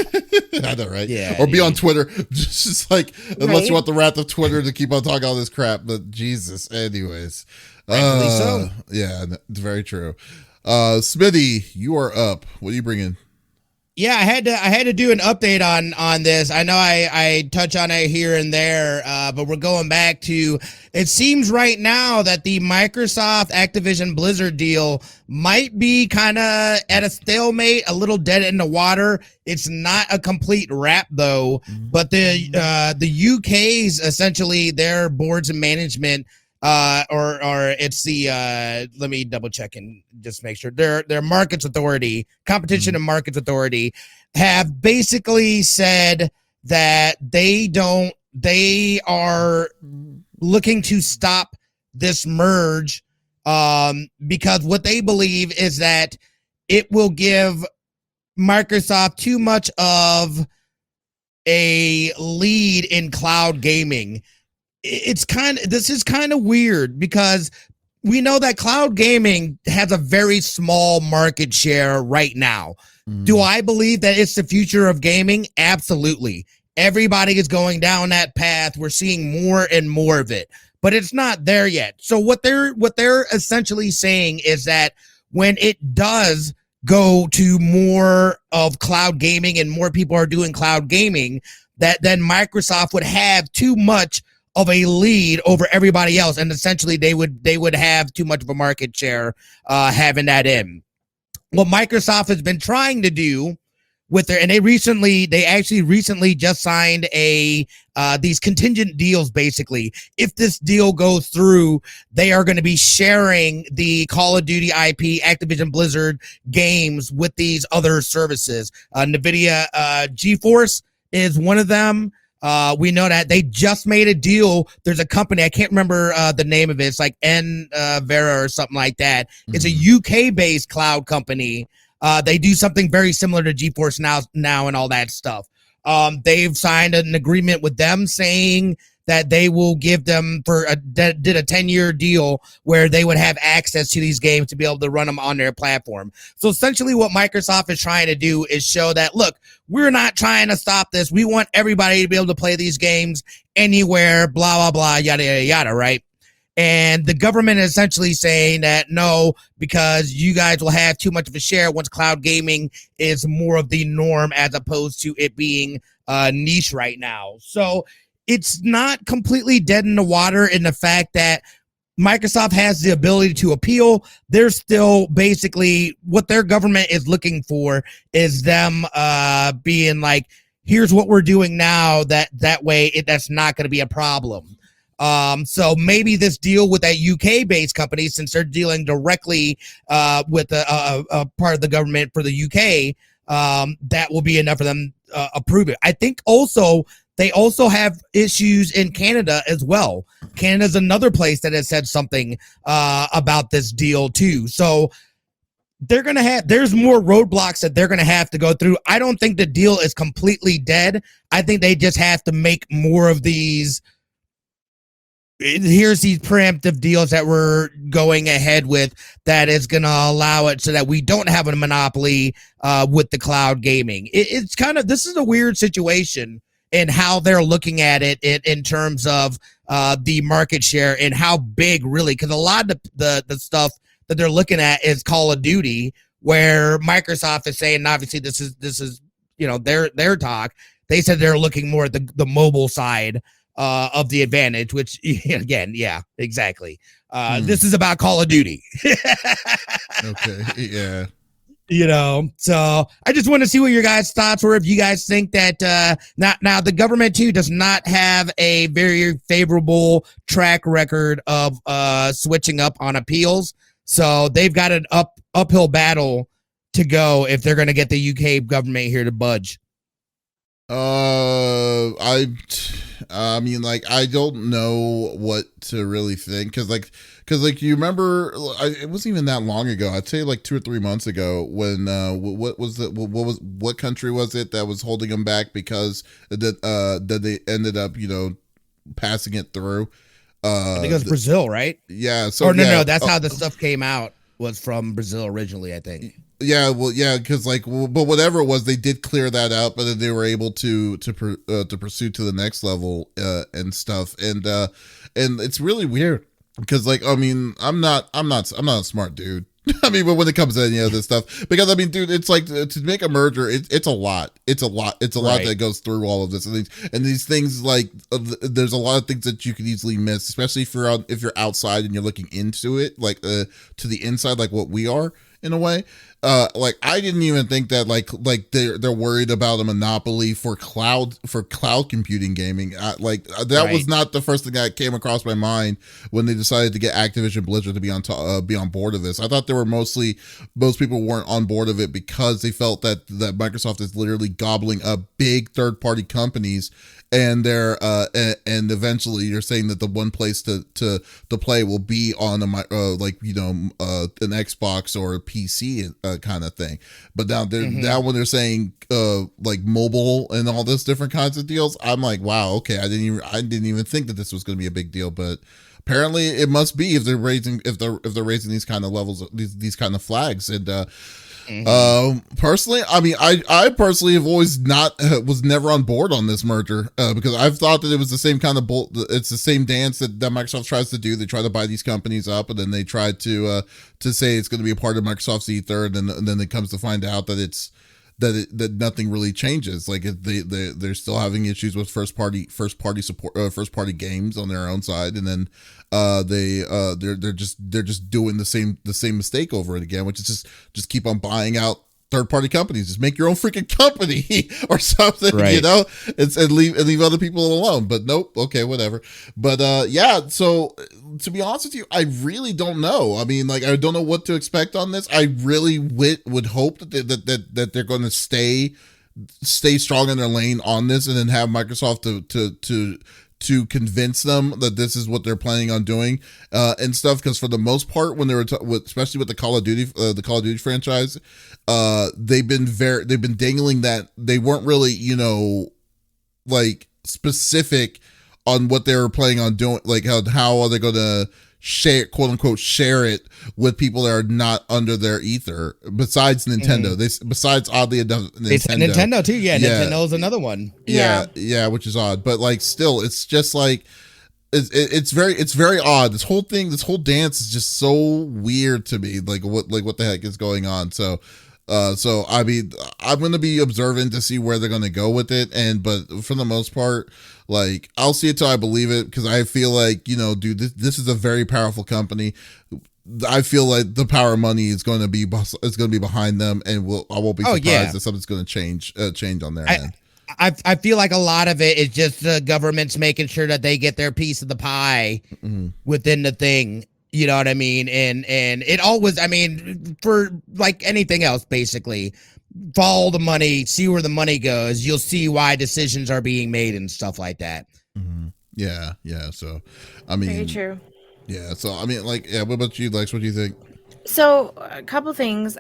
S1: I know, right?
S3: Yeah.
S1: Or be on Twitter, just like, unless you want the wrath of Twitter to keep on talking all this crap. But Jesus, anyways.
S3: So.
S1: Yeah, it's very true. Smitty, you are up. What are you bringing?
S3: Yeah, I had to do an update on this. I know I touch on it here and there, but we're going back to, it seems right now that the Microsoft Activision Blizzard deal might be kind of at a stalemate, a little dead in the water. It's not a complete wrap though, but the UK's essentially their boards and management, or it's the let me double check and just make sure, their markets authority, competition and markets authority, have basically said that they are looking to stop this merge, because what they believe is that it will give Microsoft too much of a lead in cloud gaming. This is kind of weird, because we know that cloud gaming has a very small market share right now. Do I believe that it's the future of gaming? Absolutely. Everybody is going down that path. We're seeing more and more of it, but it's not there yet. So what they're essentially saying is that when it does go to more of cloud gaming and more people are doing cloud gaming, that then Microsoft would have too much of a lead over everybody else, and essentially they would have too much of a market share having that in. What Microsoft has been trying to do with their, and they actually recently just signed these contingent deals. Basically, if this deal goes through, they are going to be sharing the Call of Duty IP, Activision Blizzard games, with these other services. NVIDIA GeForce is one of them. We know that they just made a deal. There's a company, I can't remember the name of it. It's like Vera or something like that. It's a UK based cloud company. They do something very similar to GeForce now and all that stuff. They've signed an agreement with them saying that they will give them did a 10-year deal where they would have access to these games to be able to run them on their platform. So essentially what Microsoft is trying to do is show that, look, we're not trying to stop this. We want everybody to be able to play these games anywhere, blah, blah, blah, yada, yada, yada, right? And the government is essentially saying that no, because you guys will have too much of a share once cloud gaming is more of the norm as opposed to it being niche right now. So it's not completely dead in the water in the fact that Microsoft has the ability to appeal. They're still basically what their government is looking for is them being like, here's what we're doing now. That way that's not going to be a problem. So maybe this deal with that UK-based company, since they're dealing directly with a part of the government for the UK, that will be enough for them approve it. I think also they also have issues in Canada as well. Canada's another place that has said something about this deal too. So there's more roadblocks that they're going to have to go through. I don't think the deal is completely dead. I think they just have to make more of these. Here's these preemptive deals that we're going ahead with that is going to allow it so that we don't have a monopoly with the cloud gaming. It's kind of, this is a weird situation in how they're looking at it in terms of the market share and how big really, because a lot of the stuff that they're looking at is Call of Duty, where Microsoft is saying, and obviously this is their talk. They said they're looking more at the mobile side of the advantage, which again, yeah, exactly. This is about Call of Duty.
S1: Okay, yeah.
S3: So I just want to see what your guys' thoughts were. If you guys think that now the government too does not have a very favorable track record of switching up on appeals, so they've got an uphill battle to go if they're going to get the UK government here to budge.
S1: I mean, like, I don't know what to really think, because you remember, it wasn't even that long ago. I'd say like 2 or 3 months ago when what country was it that was holding them back because that they ended up passing it through.
S3: I think it was Brazil, right?
S1: Yeah. So
S3: no, that's how the stuff came out, was from Brazil originally, I think.
S1: Yeah, well, yeah, because but whatever it was, they did clear that up, but then they were able to pursue to the next level and stuff, and it's really weird because, like, I mean, I'm not a smart dude. I mean, but when it comes to any of this stuff, because I mean, dude, it's like to make a merger, it's a lot. It's a lot that goes through all of this, and these things, like, there's a lot of things that you could easily miss, especially if you're outside and you're looking into it, like to the inside, like what we are in a way. Like, I didn't even think that like they're worried about a monopoly for cloud computing gaming. That was not the first thing that came across my mind when they decided to get Activision Blizzard to be on board of this. I thought most people weren't on board of it because they felt that Microsoft is literally gobbling up big third-party companies, and they're and eventually you're saying that the one place to play will be on an Xbox or a PC kind of thing. But now when they're saying like mobile and all this different kinds of deals, I'm like, wow, okay, I didn't even think that this was going to be a big deal, but apparently it must be if they're raising these kind of levels, these kind of flags. And personally, I mean, I personally have always was never on board on this merger because I've thought that it was the same kind of it's the same dance that Microsoft tries to do. They try to buy these companies up, and then they try to say it's going to be a part of Microsoft's ether, and then it comes to find out that that nothing really changes. Like they're still having issues with first party support, first party games on their own side, and then they're just doing the same mistake over and again, which is just keep on buying out third party companies. Just make your own freaking company or something,
S3: right.
S1: and leave other people alone. But nope, okay, whatever. But yeah, so to be honest with you, I really don't know. I mean, like, I don't know what to expect on this. I really would hope that they're going to stay strong in their lane on this, and then have Microsoft to convince them that this is what they're planning on doing and stuff. Because for the most part, when they were especially with the Call of Duty franchise, they've been dangling that they weren't really like specific what they're planning on doing, like how are they going to share, quote unquote, share it with people that are not under their ether besides Nintendo. Besides, oddly enough,
S3: Nintendo too. Yeah, Nintendo's another one.
S1: Yeah, which is odd, but like still, it's just like it's very odd. This whole dance is just so weird to me. Like what the heck is going on? So I mean, I'm going to be observant to see where they're going to go with it. But for the most part, like, I'll see it till I believe it, because I feel like, dude, this is a very powerful company. I feel like the power of money is going to be behind them, and I won't be surprised if something's going to change on their end.
S3: I feel like a lot of it is just the government's making sure that they get their piece of the pie within the thing. You know what I mean? And it always, I mean, for like anything else, basically, follow the money, see where the money goes. You'll see why decisions are being made and stuff like that.
S1: Yeah. So, I mean,
S2: very true.
S1: Yeah. So, I mean, like, yeah. What about you, Lex? What do you think?
S2: So, a couple things.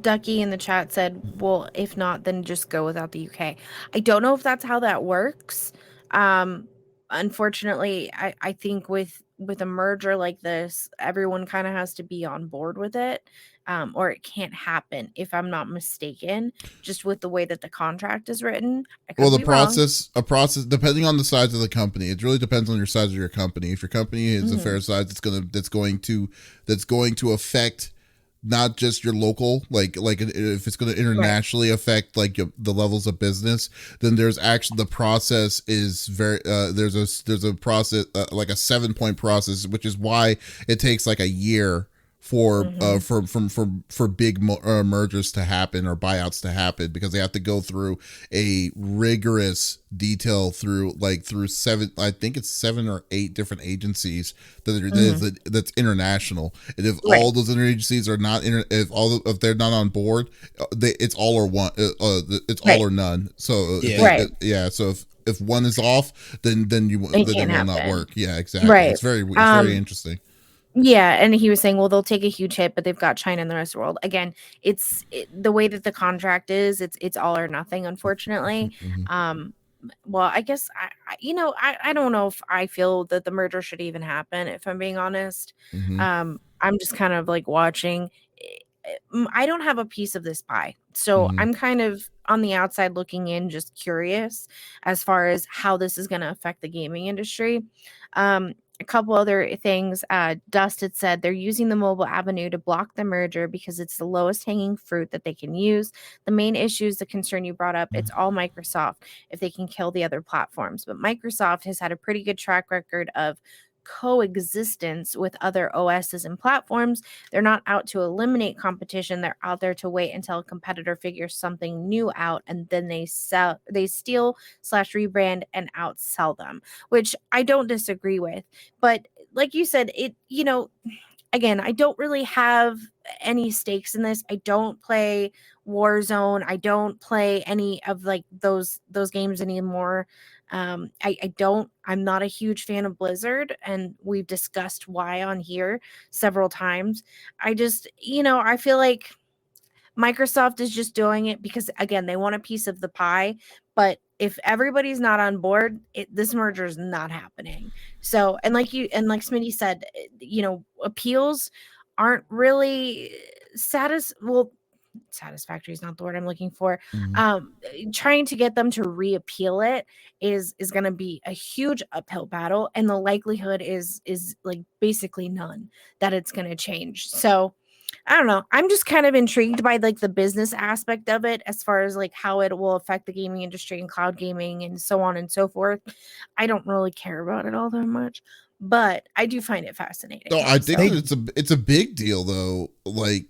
S2: Ducky in the chat said, well, if not, then just go without the UK. I don't know if that's how that works. Unfortunately, I think with a merger like this, everyone kind of has to be on board with it, or it can't happen, if I'm not mistaken, just with the way that the contract is written.
S1: Well, a process depending on the size of the company. It really depends on your size of your company. If your company is a fair size, that's going to affect not just your local, like if it's going to internationally affect like the levels of business, then there's actually the process is very there's a process like a 7-point process, which is why it takes like a year for big mergers to happen or buyouts to happen, because they have to go through a rigorous detail through 7 or 8 different agencies that's international. And if all those agencies are not if they're not on board, it's all or one, it's all or none. So so if one is off, then it will not work. Yeah, exactly. It's very interesting.
S2: Yeah, and he was saying, well, they'll take a huge hit, but they've got China and the rest of the world. Again, the way that the contract is, it's all or nothing, unfortunately. Well, I guess I don't know if I feel that the merger should even happen, if I'm being honest. I'm just kind of like watching. I don't have a piece of this pie, so I'm kind of on the outside looking in, just curious as far as how this is going to affect the gaming industry. A couple other things. Dust had said they're using the mobile avenue to block the merger because it's the lowest hanging fruit that they can use. The main issue is the concern you brought up. It's all Microsoft if they can kill the other platforms. But Microsoft has had a pretty good track record of coexistence with other OSs and platforms. They're not out to eliminate competition. They're out there to wait until a competitor figures something new out, and then they steal / rebrand and outsell them, which I don't disagree with. But like you said, again, I don't really have any stakes in this. I don't play Warzone. I don't play any of like those games anymore. I'm not a huge fan of Blizzard, and we've discussed why on here several times. I just, I feel like Microsoft is just doing it because, again, they want a piece of the pie. But if everybody's not on board, this merger is not happening. So, and like Smitty said, appeals aren't really satisfactory is not the word I'm looking for. Trying to get them to reappeal it is going to be a huge uphill battle, and the likelihood is like basically none that it's going to change. So I don't know. I'm just kind of intrigued by like the business aspect of it, as far as like how it will affect the gaming industry and cloud gaming and so on and so forth. I don't really care about it all that much, but I do find it fascinating.
S1: No, I think it's a big deal though. Like,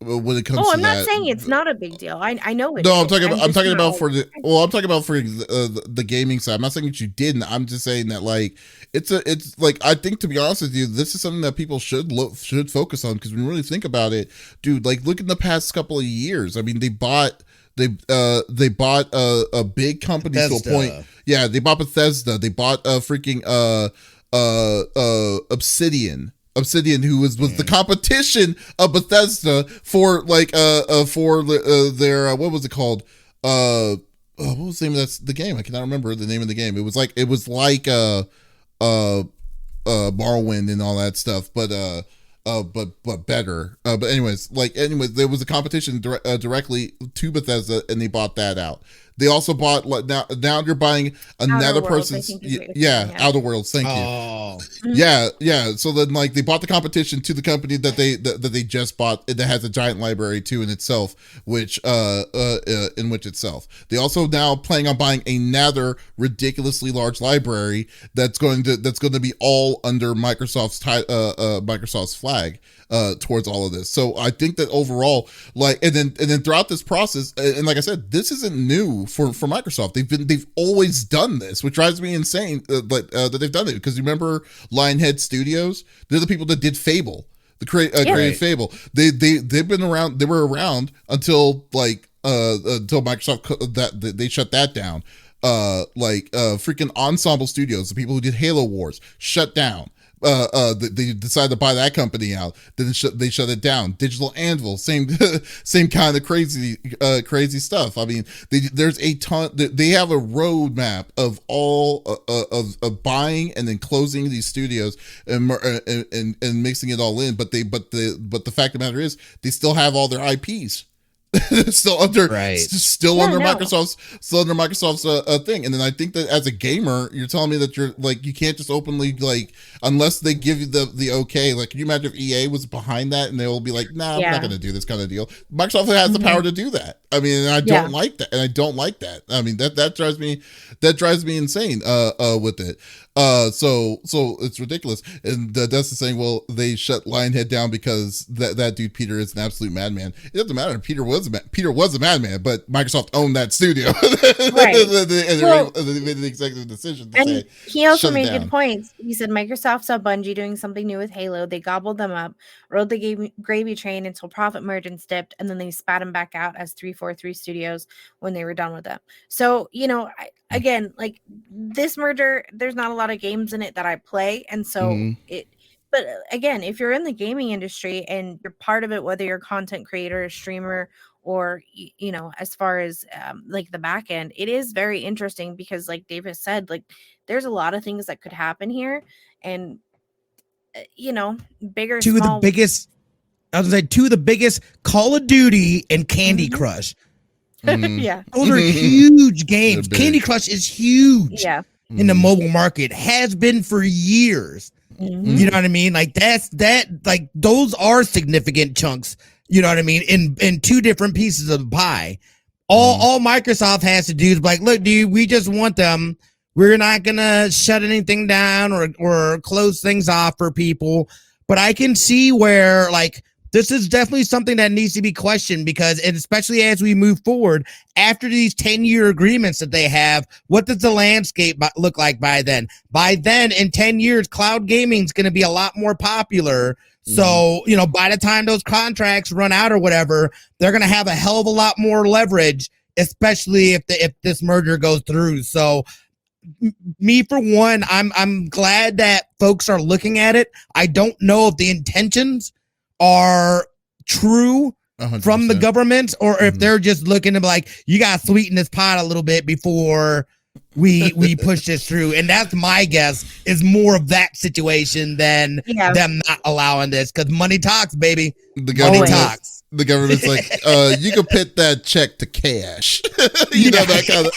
S1: when it comes to
S2: I'm not saying it's not a big deal. I know it.
S1: No, I'm talking about for the gaming side. I'm not saying that you didn't. I'm just saying that like it's like, I think, to be honest with you, this is something that people should focus on, because when you really think about it, dude, like look in the past couple of years. I mean, they bought a big company Bethesda. To a point. Yeah, they bought Bethesda. They bought freaking Obsidian, who was the competition of Bethesda for like their what was it called? what was the name of the game? I cannot remember the name of the game. It was like Morrowind and all that stuff, but better. But anyways, there was a competition directly to Bethesda, and they bought that out. They also bought now you're buying another person's Outer Worlds. Thank you. Yeah. So then they bought the competition to the company that they just bought that has a giant library too in itself, which itself. They also now planning on buying another ridiculously large library that's going to be all under Microsoft's flag towards all of this. So I think that overall, and then throughout this process, and like I said, this isn't new for Microsoft. They've always done this, which drives me insane that they've done it, because you remember Lionhead Studios? They're the people that did Fable, created Fable. They've been around. They were around until Microsoft they shut that down. Freaking Ensemble Studios, the people who did Halo Wars, shut down. They decided to buy that company out. Then they shut it down. Digital Anvil, same kind of crazy stuff. I mean, there's a ton. They have a roadmap of all of buying and then closing these studios and mixing it all in. But the fact of the matter is, they still have all their IPs. still under Microsoft's thing. And then I think that as a gamer, you're telling me that you're you can't just openly unless they give you the okay. Can you imagine if EA was behind that and they will be like, nah, I'm not going to do this kind of deal. Microsoft has the power to do that. I mean, and I don't like that. And I don't like that. I mean, that drives me insane with it. So it's ridiculous. And Dustin's saying, well, they shut Lionhead down because that dude Peter is an absolute madman. It doesn't matter. Peter was a madman, but Microsoft owned that studio. Right. They made the executive decision to say,
S2: he also made good points. He said Microsoft saw Bungie doing something new with Halo. They gobbled them up, rode the gravy train until profit margins dipped, and then they spat them back out as 343 Studios when they were done with them. So, again, this merger, there's not a lot of games in it that I play. And so but again, if you're in the gaming industry and you're part of it, whether you're a content creator, a streamer, or, as far as the back end, it is very interesting because like Davis said, there's a lot of things that could happen here, and, bigger,
S3: two of the biggest Call of Duty and Candy Crush.
S2: Yeah,
S3: those are huge games. Candy Crush is huge in the mobile market, has been for years. You know what I mean? Those are significant chunks, you know what I mean, in two different pieces of the pie. All Microsoft has to do is look, dude, we just want them. We're not gonna shut anything down or close things off for people. But I can see where this is definitely something that needs to be questioned, because, and especially as we move forward after these 10-year agreements that they have, what does the landscape look like by then? By then, in 10 years, cloud gaming is going to be a lot more popular. So, by the time those contracts run out or whatever, they're going to have a hell of a lot more leverage, especially if this merger goes through. So, me for one, I'm glad that folks are looking at it. I don't know if the intentions are true 100%. From the government, or if they're just looking to be you got to sweeten this pot a little bit before we push this through. And that's my guess, is more of that situation than them not allowing this, because money talks, baby. Money talks.
S1: The government's you can put that check to cash. That kind of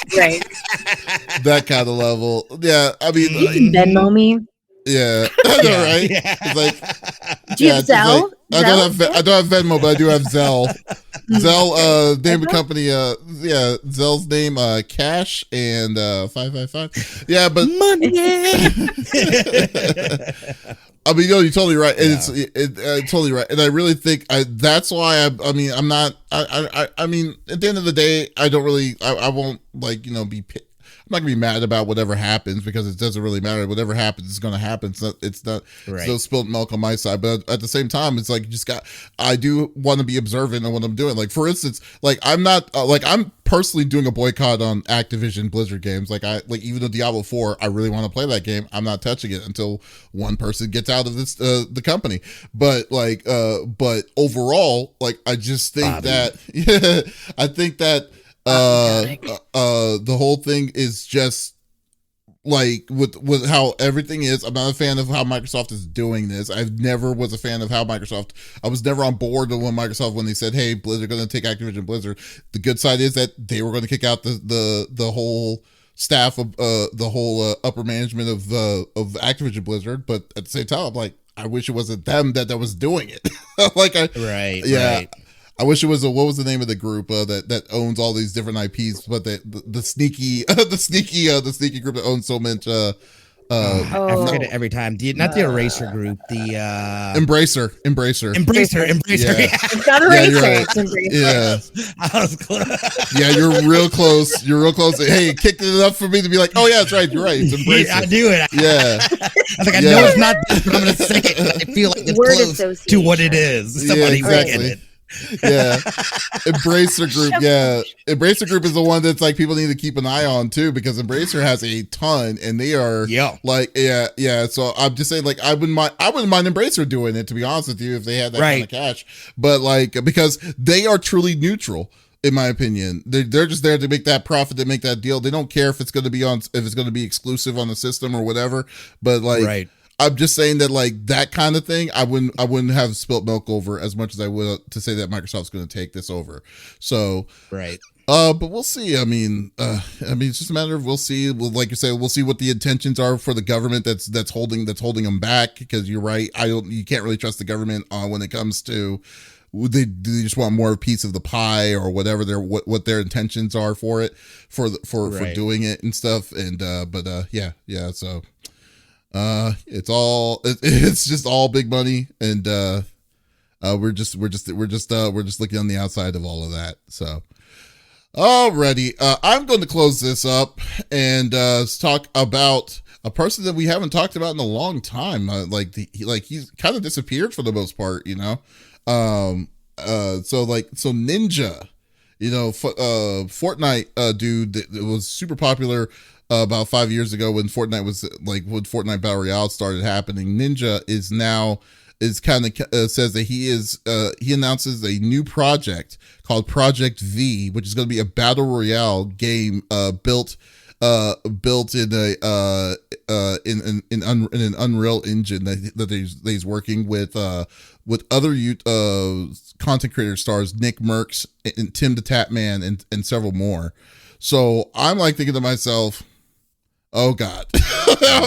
S1: that kind of level. Yeah, I mean,
S2: you can Venmo me.
S1: Yeah, I know, right? Yeah. It's
S2: do you have Zelle?
S1: I don't have Venmo, but I do have Zelle. Zelle, name of company. Zelle's name, Cash and 555. Yeah, but
S3: money.
S1: I mean, you're totally right. And it's totally right. And I really think that's why I'm not. I mean, at the end of the day, I don't really. I won't be. I'm not gonna be mad about whatever happens, because it doesn't really matter. Whatever happens is gonna happen. It's not There's no spilled milk on my side. But at the same time, it's I do want to be observant on what I'm doing. For instance, I'm not I'm personally doing a boycott on Activision Blizzard games. Even though Diablo 4, I really want to play that game, I'm not touching it until one person gets out of this the company. But but overall, I just think that I think that The whole thing is just like with how everything is. I'm not a fan of how Microsoft is doing this. I never was a fan of how I was never on board when Microsoft, when they said, hey, Blizzard going to take Activision Blizzard. The good side is that they were going to kick out the whole staff of the whole upper management of Activision Blizzard, but at the same time, I'm like, I wish it wasn't them that was doing it. Right. I wish it was what was the name of the group that owns all these different IPs, but the sneaky the sneaky group that owns so much.
S3: I forget it every time. Not the Eraser group, the
S1: Embracer.
S3: Yeah.
S2: It's not Eraser.
S1: Right.
S2: It's Embracer.
S1: Yeah,
S3: I was close.
S1: Yeah, you're real close. Hey, it kicked it up for me to be like, oh yeah, that's right. You're right. It's Embracer.
S3: Yeah, I do it.
S1: Yeah.
S3: I was like, I know it's not this, but I'm gonna say it. I feel like it's close to what it is. Somebody
S1: exactly.
S3: it.
S1: Yeah. Embracer Group. Yeah. Embracer Group is the one that's like people need to keep an eye on too, because Embracer has a ton and they are yeah. So I'm just saying, like, I wouldn't mind Embracer doing it, to be honest with you, if they had that kind of cash. But like, because they are truly neutral, in my opinion. They're just there to make that profit, to make that deal. They don't care if it's going to be exclusive on the system or whatever. But like, I'm just saying that, like, that kind of thing, I wouldn't have spilt milk over as much as I would to say that Microsoft's going to take this over. So but we'll see. I mean, it's just a matter of we'll see. Like you say, we'll see what the intentions are for the government that's holding them back. Because you're right, you can't really trust the government when it comes to they just want more of a piece of the pie or whatever what their intentions are for it for doing it and stuff. And so. It's just all big money, and we're just looking on the outside of all of that. So, alrighty, I'm going to close this up and talk about a person that we haven't talked about in a long time. He's kind of disappeared for the most part, you know. So Ninja, you know, Fortnite dude that was super popular. About 5 years ago, when Fortnite Battle Royale started happening, Ninja says that he announces a new project called Project V, which is going to be a Battle Royale game built in an Unreal Engine that he's working with other content creator stars, Nick Merckx and Tim the Tatman and several more. So I'm like thinking to myself, oh God. I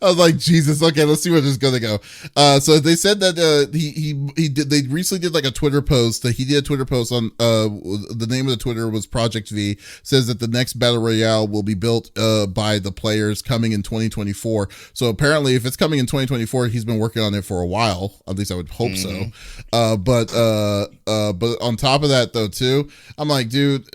S1: was like, Jesus, okay, let's see where this is gonna go. So they said that they recently did like a Twitter post. He did a Twitter post on the name of the Twitter was Project V, says that the next Battle Royale will be built by the players coming in 2024. So apparently if it's coming in 2024, he's been working on it for a while. At least I would hope so. But on top of that though too, I'm like, dude,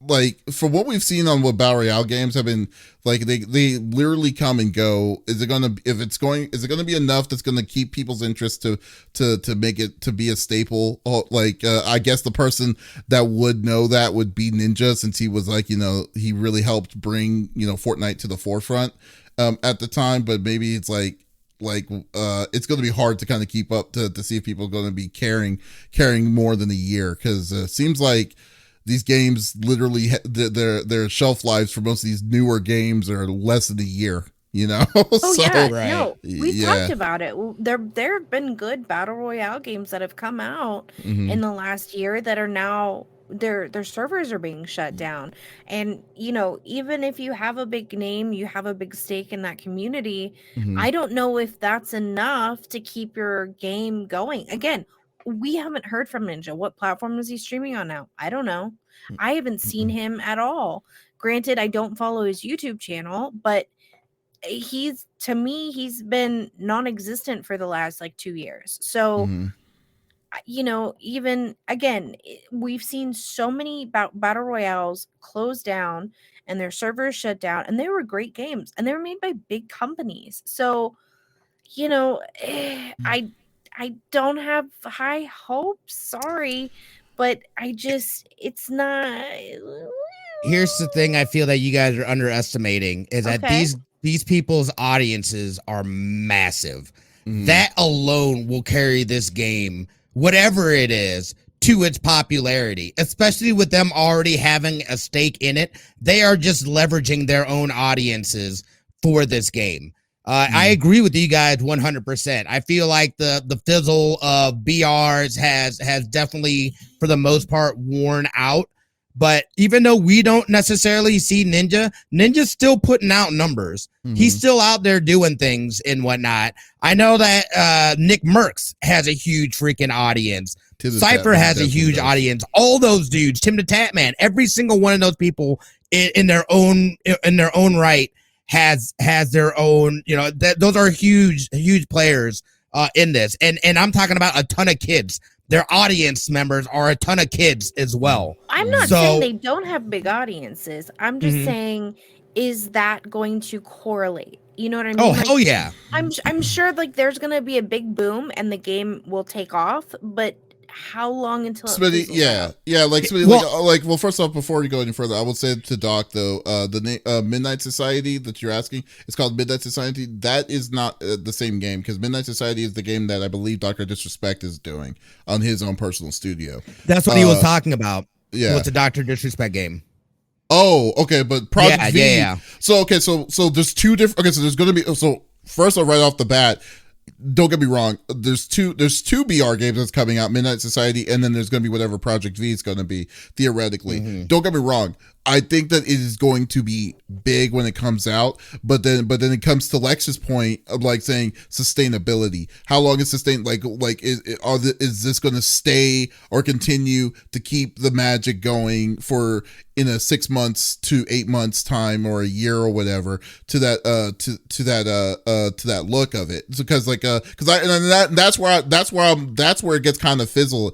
S1: like, from what we've seen on what Battle Royale games have been, like, they literally come and go. Is it gonna be enough that's gonna keep people's interest to make it to be a staple? I guess the person that would know that would be Ninja, since he was like, you know, he really helped bring, you know, Fortnite to the forefront at the time. But maybe it's like it's going to be hard to kind of keep up to see if people are going to be carrying more than a year, because it seems like these games literally their shelf lives for most of these newer games are less than a year, you know.
S2: No, we talked about it. There have been good Battle Royale games that have come out in the last year that are now their servers are being shut down. And you know, even if you have a big name, you have a big stake in that community, I don't know if that's enough to keep your game going. Again, we haven't heard from Ninja. What platform is he streaming on now? I don't know. I haven't seen him at all. Granted, I don't follow his YouTube channel, but he's been non-existent for the last like 2 years. So, you know, even again, we've seen so many battle royales close down and their servers shut down, and they were great games and they were made by big companies. So, you know, I don't have high hopes. Sorry, but it's not.
S3: Here's the thing I feel that you guys are underestimating is that these people's audiences are massive. That alone will carry this game, whatever it is, to its popularity, especially with them already having a stake in it. They are just leveraging their own audiences for this game. I agree with you guys 100%. I feel like the fizzle of BRs has definitely, for the most part, worn out. But even though we don't necessarily see Ninja's still putting out numbers. He's still out there doing things and whatnot. I know that Nick Merckx has a huge freaking audience. Cypher has a huge audience. All those dudes, Tim the Tatman, every single one of those people in their own right has their own, those are huge players in this. And I'm talking about a ton of kids. Their audience members are a ton of kids as well.
S2: I'm not saying they don't have big audiences. I'm just saying, is that going to correlate? You know what I mean?
S3: Oh, hell yeah.
S2: I'm sure like there's going to be a big boom and the game will take off, but how long until
S1: Smitty, Smitty, well, first off, before you go any further, I will say to Doc though, the Midnight Society that you're asking, it's called Midnight Society. That is not the same game, because Midnight Society is the game that I believe Dr. Disrespect is doing on his own personal studio.
S3: That's what he was talking about.
S1: Yeah,
S3: with the Dr. Disrespect game.
S1: Oh, okay, but Project V. Yeah. So there's two different. Okay, so there's going to be. So first, right off the bat, don't get me wrong. There's two BR games that's coming out, Midnight Society, and then there's going to be whatever Project V is going to be theoretically. Don't get me wrong. I think that it is going to be big when it comes out, but then it comes to Lex's point of like saying sustainability. How long is sustain? Is this going to stay or continue to keep the magic going for in a 6 months to 8 months time or a year or whatever to that look of it? Because that's where it gets kind of fizzly,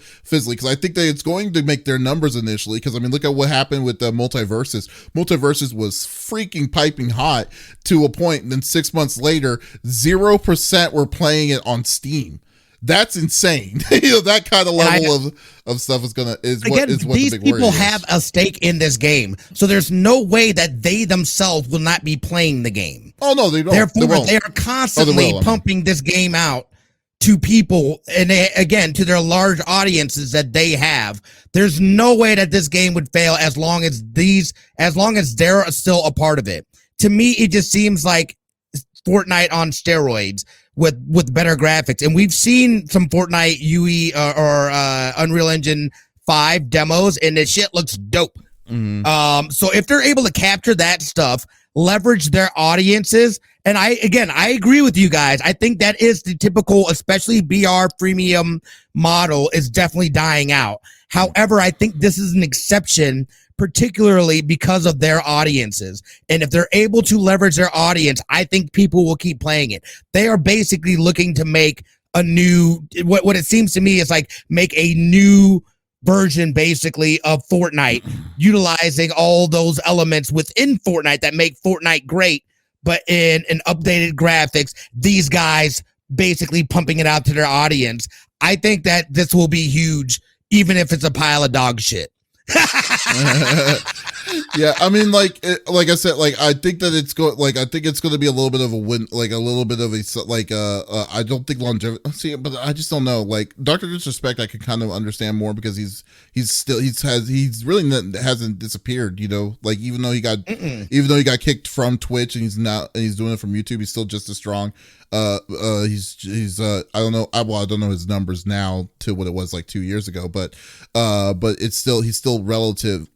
S1: because I think that it's going to make their numbers initially, because I mean look at what happened with the Multiverses was freaking piping hot to a point, and then 6 months later 0% were playing it on Steam. That's insane. That kind of level of stuff is what
S3: these
S1: the big
S3: people
S1: worry
S3: have a stake in this game, so there's no way that they themselves will not be playing the game.
S1: Oh no, they don't.
S3: Therefore, they are constantly pumping this game out to people, and to their large audiences that they have. There's no way that this game would fail as long as they're still a part of it. To me, it just seems like Fortnite on steroids with better graphics. And we've seen some Fortnite UE or Unreal Engine 5 demos, and the shit looks dope. So if they're able to capture that stuff, leverage their audiences, and I agree with you guys. I think that is the typical, especially BR freemium model is definitely dying out. However, I think this is an exception, particularly because of their audiences. And if they're able to leverage their audience, I think people will keep playing it. They are basically looking to make a new, what it seems to me is like make a new version basically of Fortnite, utilizing all those elements within Fortnite that make Fortnite great, but in an updated graphics, these guys basically pumping it out to their audience. I think that this will be huge, even if it's a pile of dog shit.
S1: Yeah, I mean, like I said, I think that it's going to be a little bit of a win, like a little bit of a I don't think longevity. See, but I just don't know. Like Dr. Disrespect, I can kind of understand more because he's really hasn't disappeared. Like even though he got kicked from Twitch and he's doing it from YouTube, he's still just as strong. He's I don't know his numbers now to what it was like 2 years ago, but he's still relative,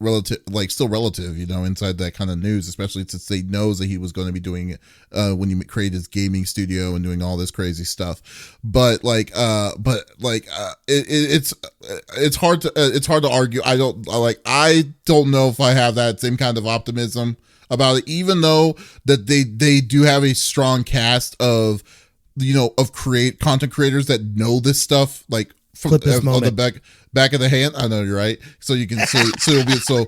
S1: inside that kind of news, especially since they knows that he was going to be doing it when he created his gaming studio and doing all this crazy stuff. It's hard to argue. I don't know if I have that same kind of optimism about it, even though that they do have a strong cast of content creators that know this stuff, like from on the back of the hand. I know you're right. So you can so it'll be so you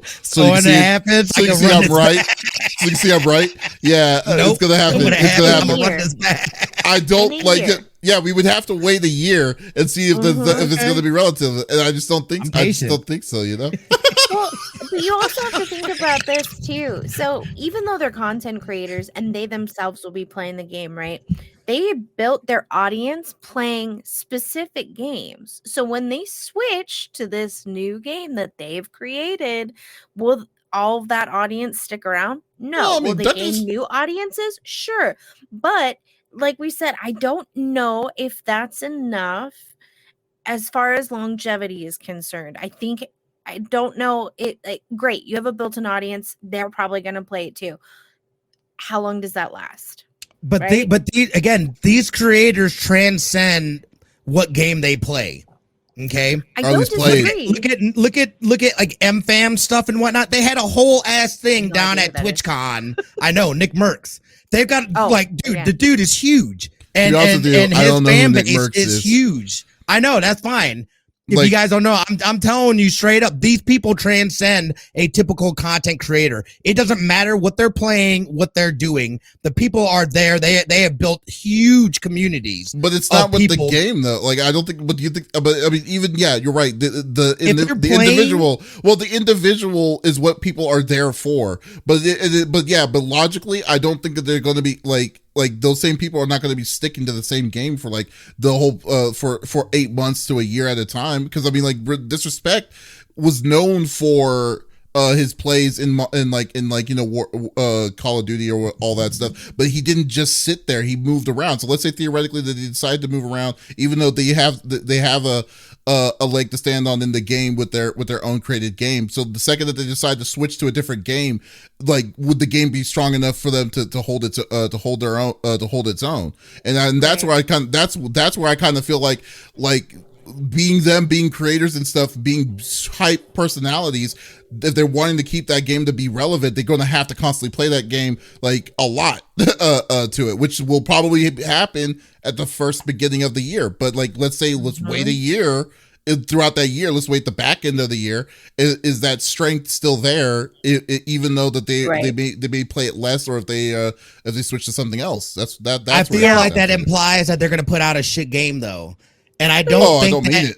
S1: can see happens. So you can see I'm right. So you can see I'm right. Yeah, it's gonna happen. It's gonna happen. I don't like it. Yeah, we would have to wait a year and see if if it's going to be relative, and I just don't think. I just don't think so.
S2: Well, Well, but you also have to think about this too. So even though they're content creators and they themselves will be playing the game, right? They built their audience playing specific games. So when they switch to this new game that they've created, will all of that audience stick around? No.
S1: Well, I mean,
S2: will they
S1: that
S2: gain
S1: is-
S2: new audiences? Sure. But like we said, I don't know if that's enough as far as longevity is concerned. I don't know it. Like, great, you have a built-in audience. They're probably going to play it too. How long does that last?
S3: But
S2: Right?
S3: again, these creators transcend what game they play. Okay.
S2: I
S1: Or at
S2: don't
S1: least play-
S2: disagree.
S3: Look at like MFAM stuff and whatnot. They had a whole ass thing
S2: No
S3: down
S2: idea
S3: at
S2: what that is.
S3: TwitchCon. I know, Nick Merckx. They've got dude,
S2: yeah.
S3: the dude is huge. And
S1: You also
S3: and,
S1: do-
S3: and
S1: I
S3: his
S1: don't know who
S3: fan
S1: Nick
S3: base
S1: Merckx
S3: is
S1: is.
S3: huge. I know, that's fine. If
S1: Like-
S3: you guys don't know, I'm telling you straight up, these people transcend a typical content creator. It doesn't matter what they're playing, what they're doing. The people are there. They have built huge communities.
S1: But it's not
S3: of
S1: with
S3: people.
S1: the game though. Like I don't think. But do you think? But I mean, even yeah, you're right. The
S3: If you're
S1: the
S3: playing-
S1: individual. Well, the individual is what people are there for. But but logically, I don't think that they're going to be like those same people are not going to be sticking to the same game for like the whole for 8 months to a year at a time. Because I mean, like Disrespect was known for his plays in Call of Duty or all that stuff, but he didn't just sit there. He moved around. So let's say theoretically that they decided to move around, even though they have a leg to stand on in the game with their own created game. So the second that they decide to switch to a different game, like would the game be strong enough for them to hold its own? And that's where I that's where I kind of feel like being creators and stuff, being hype personalities, if they're wanting to keep that game to be relevant, they're going to have to constantly play that game like a lot to it, which will probably happen at the first beginning of the year. But like, let's wait a year. Throughout that year, let's wait the back end of the year. Is that strength still there? Even though that they may play it less, or if they switch to something else. That's
S3: I feel like that implies that they're going to put out a shit game though. And I don't think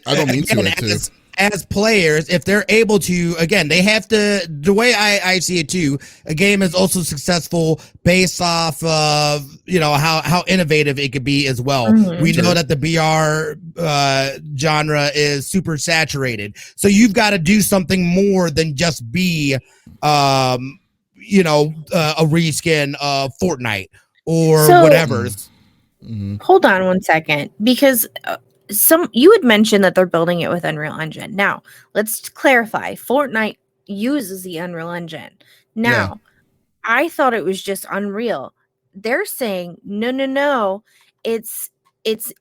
S1: I don't mean
S3: again,
S1: to.
S3: As players, if they're able to, again, they have to, the way I see it too, a game is also successful based off of, how innovative it could be as well.
S2: Mhm.
S3: We know that the BR genre is super saturated. So you've got to do something more than just be, a reskin of Fortnite or whatever.
S1: Mm-hmm.
S2: Hold on one second, because you had mentioned that they're building it with Unreal Engine. Now, let's clarify. Fortnite uses the Unreal Engine. Now, I thought it was just Unreal. They're saying no. It's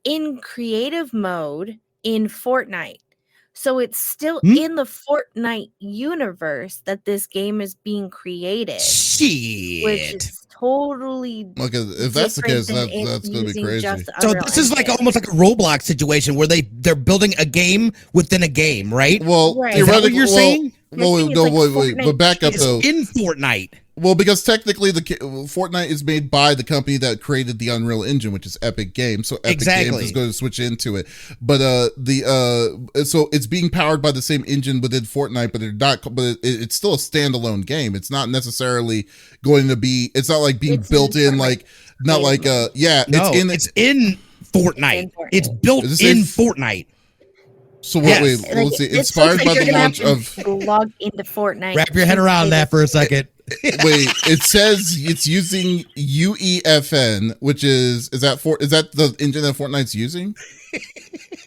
S2: in creative mode in Fortnite. So it's still in the Fortnite universe that this game is being created.
S3: Shit.
S2: Which is totally
S1: Okay, if that's the case, that's going to be crazy.
S3: So this is like almost like a Roblox situation where they're building a game within a game, right?
S1: Well,
S2: Right.
S3: Is that what
S1: theoretically,
S3: you're saying?
S1: Well,
S2: You're saying
S1: no,
S2: it's like
S1: wait.
S2: Fortnite
S1: But back up
S3: It's
S1: though.
S3: in Fortnite.
S1: Well, because technically Fortnite is made by the company that created the Unreal Engine, which is Epic Games. So Epic Games is going to switch into it. But so it's being powered by the same engine within Fortnite, but they're not. But it's still a standalone game. It's not necessarily going to be. It's not like being built in, like not like
S3: No, it's in Fortnite. It's built in Fortnite.
S1: So
S3: Yes.
S1: wait, let's see.
S2: It's
S1: Inspired
S2: like
S1: by
S2: you're
S1: the
S2: gonna
S1: launch
S2: have
S1: of.
S2: to log into Fortnite.
S3: Wrap your head around that for a second.
S1: Wait, it says it's using UEFN, which is that the engine that Fortnite's using?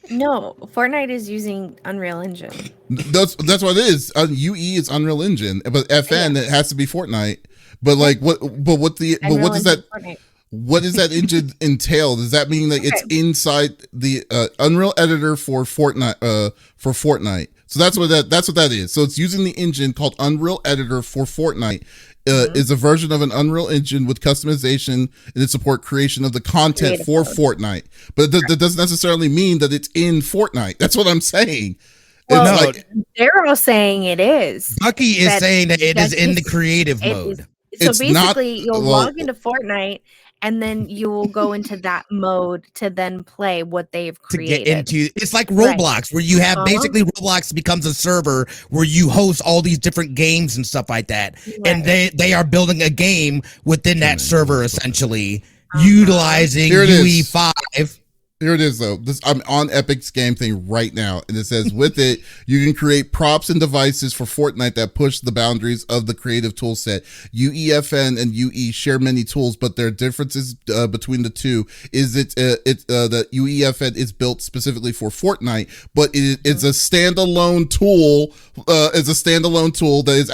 S2: No, Fortnite is using Unreal Engine.
S1: That's what it is. UE is Unreal Engine, but FN it has to be Fortnite. But like what what does that
S2: Fortnite.
S1: what does that engine entail? Does that mean that it's inside the Unreal editor for Fortnite? So that's what that is. So it's using the engine called Unreal Editor for Fortnite. Is a version of an Unreal Engine with customization and it support creation of the content for Fortnite. But that doesn't necessarily mean that it's in Fortnite. That's what I'm saying.
S2: Well, they're all saying it is.
S3: Bucky is saying that it is in the creative mode.
S2: So
S1: It's
S2: basically,
S1: not-
S2: you'll log into Fortnite and then you will go into that mode to then play what they've
S3: To
S2: created.
S3: get into, it's like Roblox,
S2: Right.
S3: where you have basically Roblox becomes a server where you host all these different games and stuff like that, and they are building a game within that server essentially, utilizing
S1: Here it is.
S3: UE5.
S1: Here it is, though. I'm on Epic's game thing right now, and it says, with it, you can create props and devices for Fortnite that push the boundaries of the creative tool set. UEFN and UE share many tools, but there are differences between the two. Is that UEFN is built specifically for Fortnite, but it's a standalone tool. It's a standalone tool that is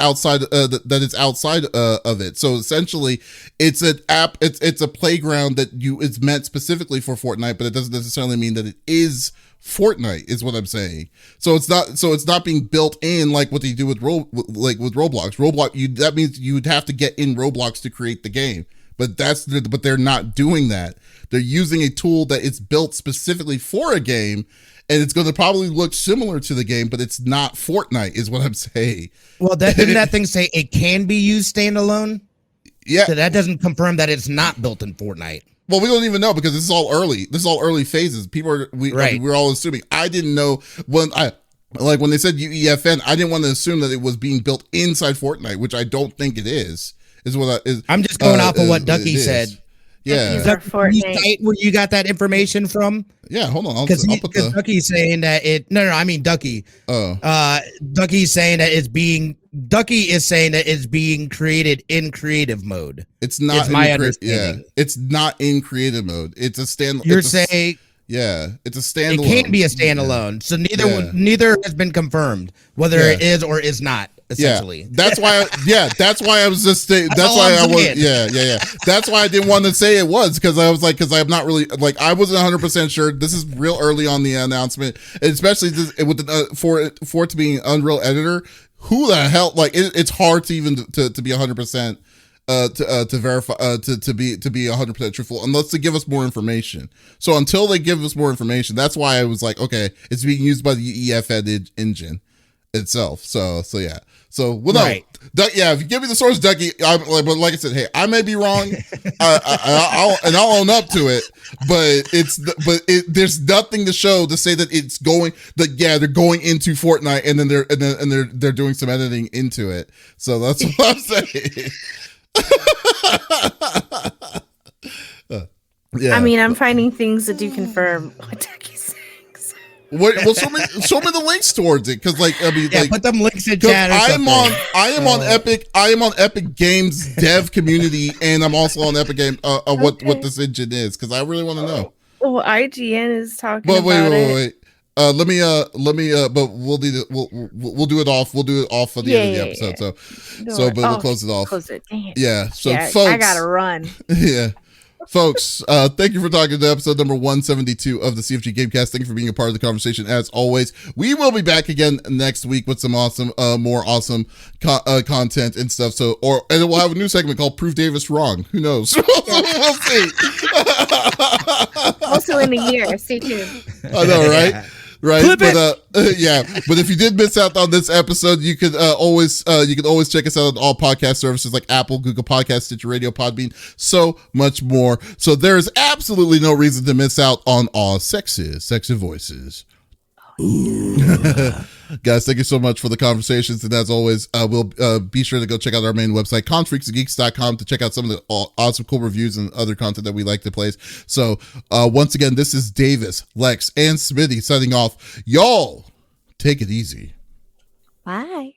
S1: outside of it. So essentially, it's an app. It's a playground that is meant specifically for Fortnite, but it doesn't necessarily mean that it is Fortnite, is what I'm saying. So it's not being built in like what they do with Roblox. That means you would have to get in Roblox to create the game. But they're not doing that. They're using a tool that is built specifically for a game, and it's going to probably look similar to the game, but it's not Fortnite, is what I'm saying.
S3: Well, didn't that thing say it can be used standalone?
S1: Yeah.
S3: So that doesn't confirm that it's not built in Fortnite.
S1: Well, we don't even know because this is all early. This is all early phases. We're all assuming. I didn't know when they said UEFN, I didn't want to assume that it was being built inside Fortnite, which I don't think it is.
S3: I'm just going off of what Ducky said.
S1: Yeah.
S2: Is that Fortnite?
S3: Where you got that information from?
S1: Yeah, hold on.
S3: Because Ducky's saying that I mean Ducky. Ducky's saying that Ducky is saying that it's being created in creative mode.
S1: It's not.
S3: It's my understanding.
S1: Yeah, it's not in creative mode. It's a stand.
S3: You're saying.
S1: Yeah, it's a standalone.
S3: It can't be a standalone. So neither has been confirmed whether it is or is not. Essentially,
S1: that's why. That's why I was just saying. That's why I was. Yeah. That's why I didn't want to say it was because I'm not really I wasn't 100% sure. This is real early on the announcement, and especially with for it to be an Unreal Editor. Who the hell? It's hard to even to be 100%. To verify to be 100% truthful unless they give us more information. So until they give us more information, that's why I was like, okay, it's being used by the UEFN engine itself. So yeah. So if you give me the source, Ducky, but like I said, hey, I may be wrong. I'll own up to it. But there's nothing to show to say that it's going. They're going into Fortnite and then they're doing some editing into it. So that's what I'm saying.
S2: I mean, I'm finding things that do confirm what Ducky's saying.
S1: Well, show me the links towards it, because
S3: put them links in chat.
S1: I am on Epic. I am on Epic Games dev community, and I'm also on Epic Game. What this engine is, because I really want to know.
S2: Well, IGN is talking about
S1: wait. Let me. But we'll do it. We'll do it off. We'll do it off of the end of the episode. But we'll close it off.
S2: Close it. Dang it.
S1: Yeah. So, folks,
S2: I gotta run.
S1: Yeah. Folks, thank you for talking to episode number 172 of the CFG Game Cast. Thank you for being a part of the conversation as always. We will be back again next week with some more awesome content and stuff. And we'll have a new segment called Prove Davis Wrong. Who knows? We'll see.
S2: Also in a year. Stay tuned.
S1: I know, right? Right,
S3: Clip
S1: but if you did miss out on this episode, you could always check us out on all podcast services like Apple, Google Podcasts, Stitcher Radio, Podbean, so much more. So there is absolutely no reason to miss out on all sexy voices. Guys, thank you so much for the conversations, and as always, we'll be sure to go check out our main website, confreaksandgeeks.com, to check out some of the awesome cool reviews and other content that we like to place. So once again, this is Davis, Lex, and Smitty signing off. Y'all take it easy.
S2: Bye.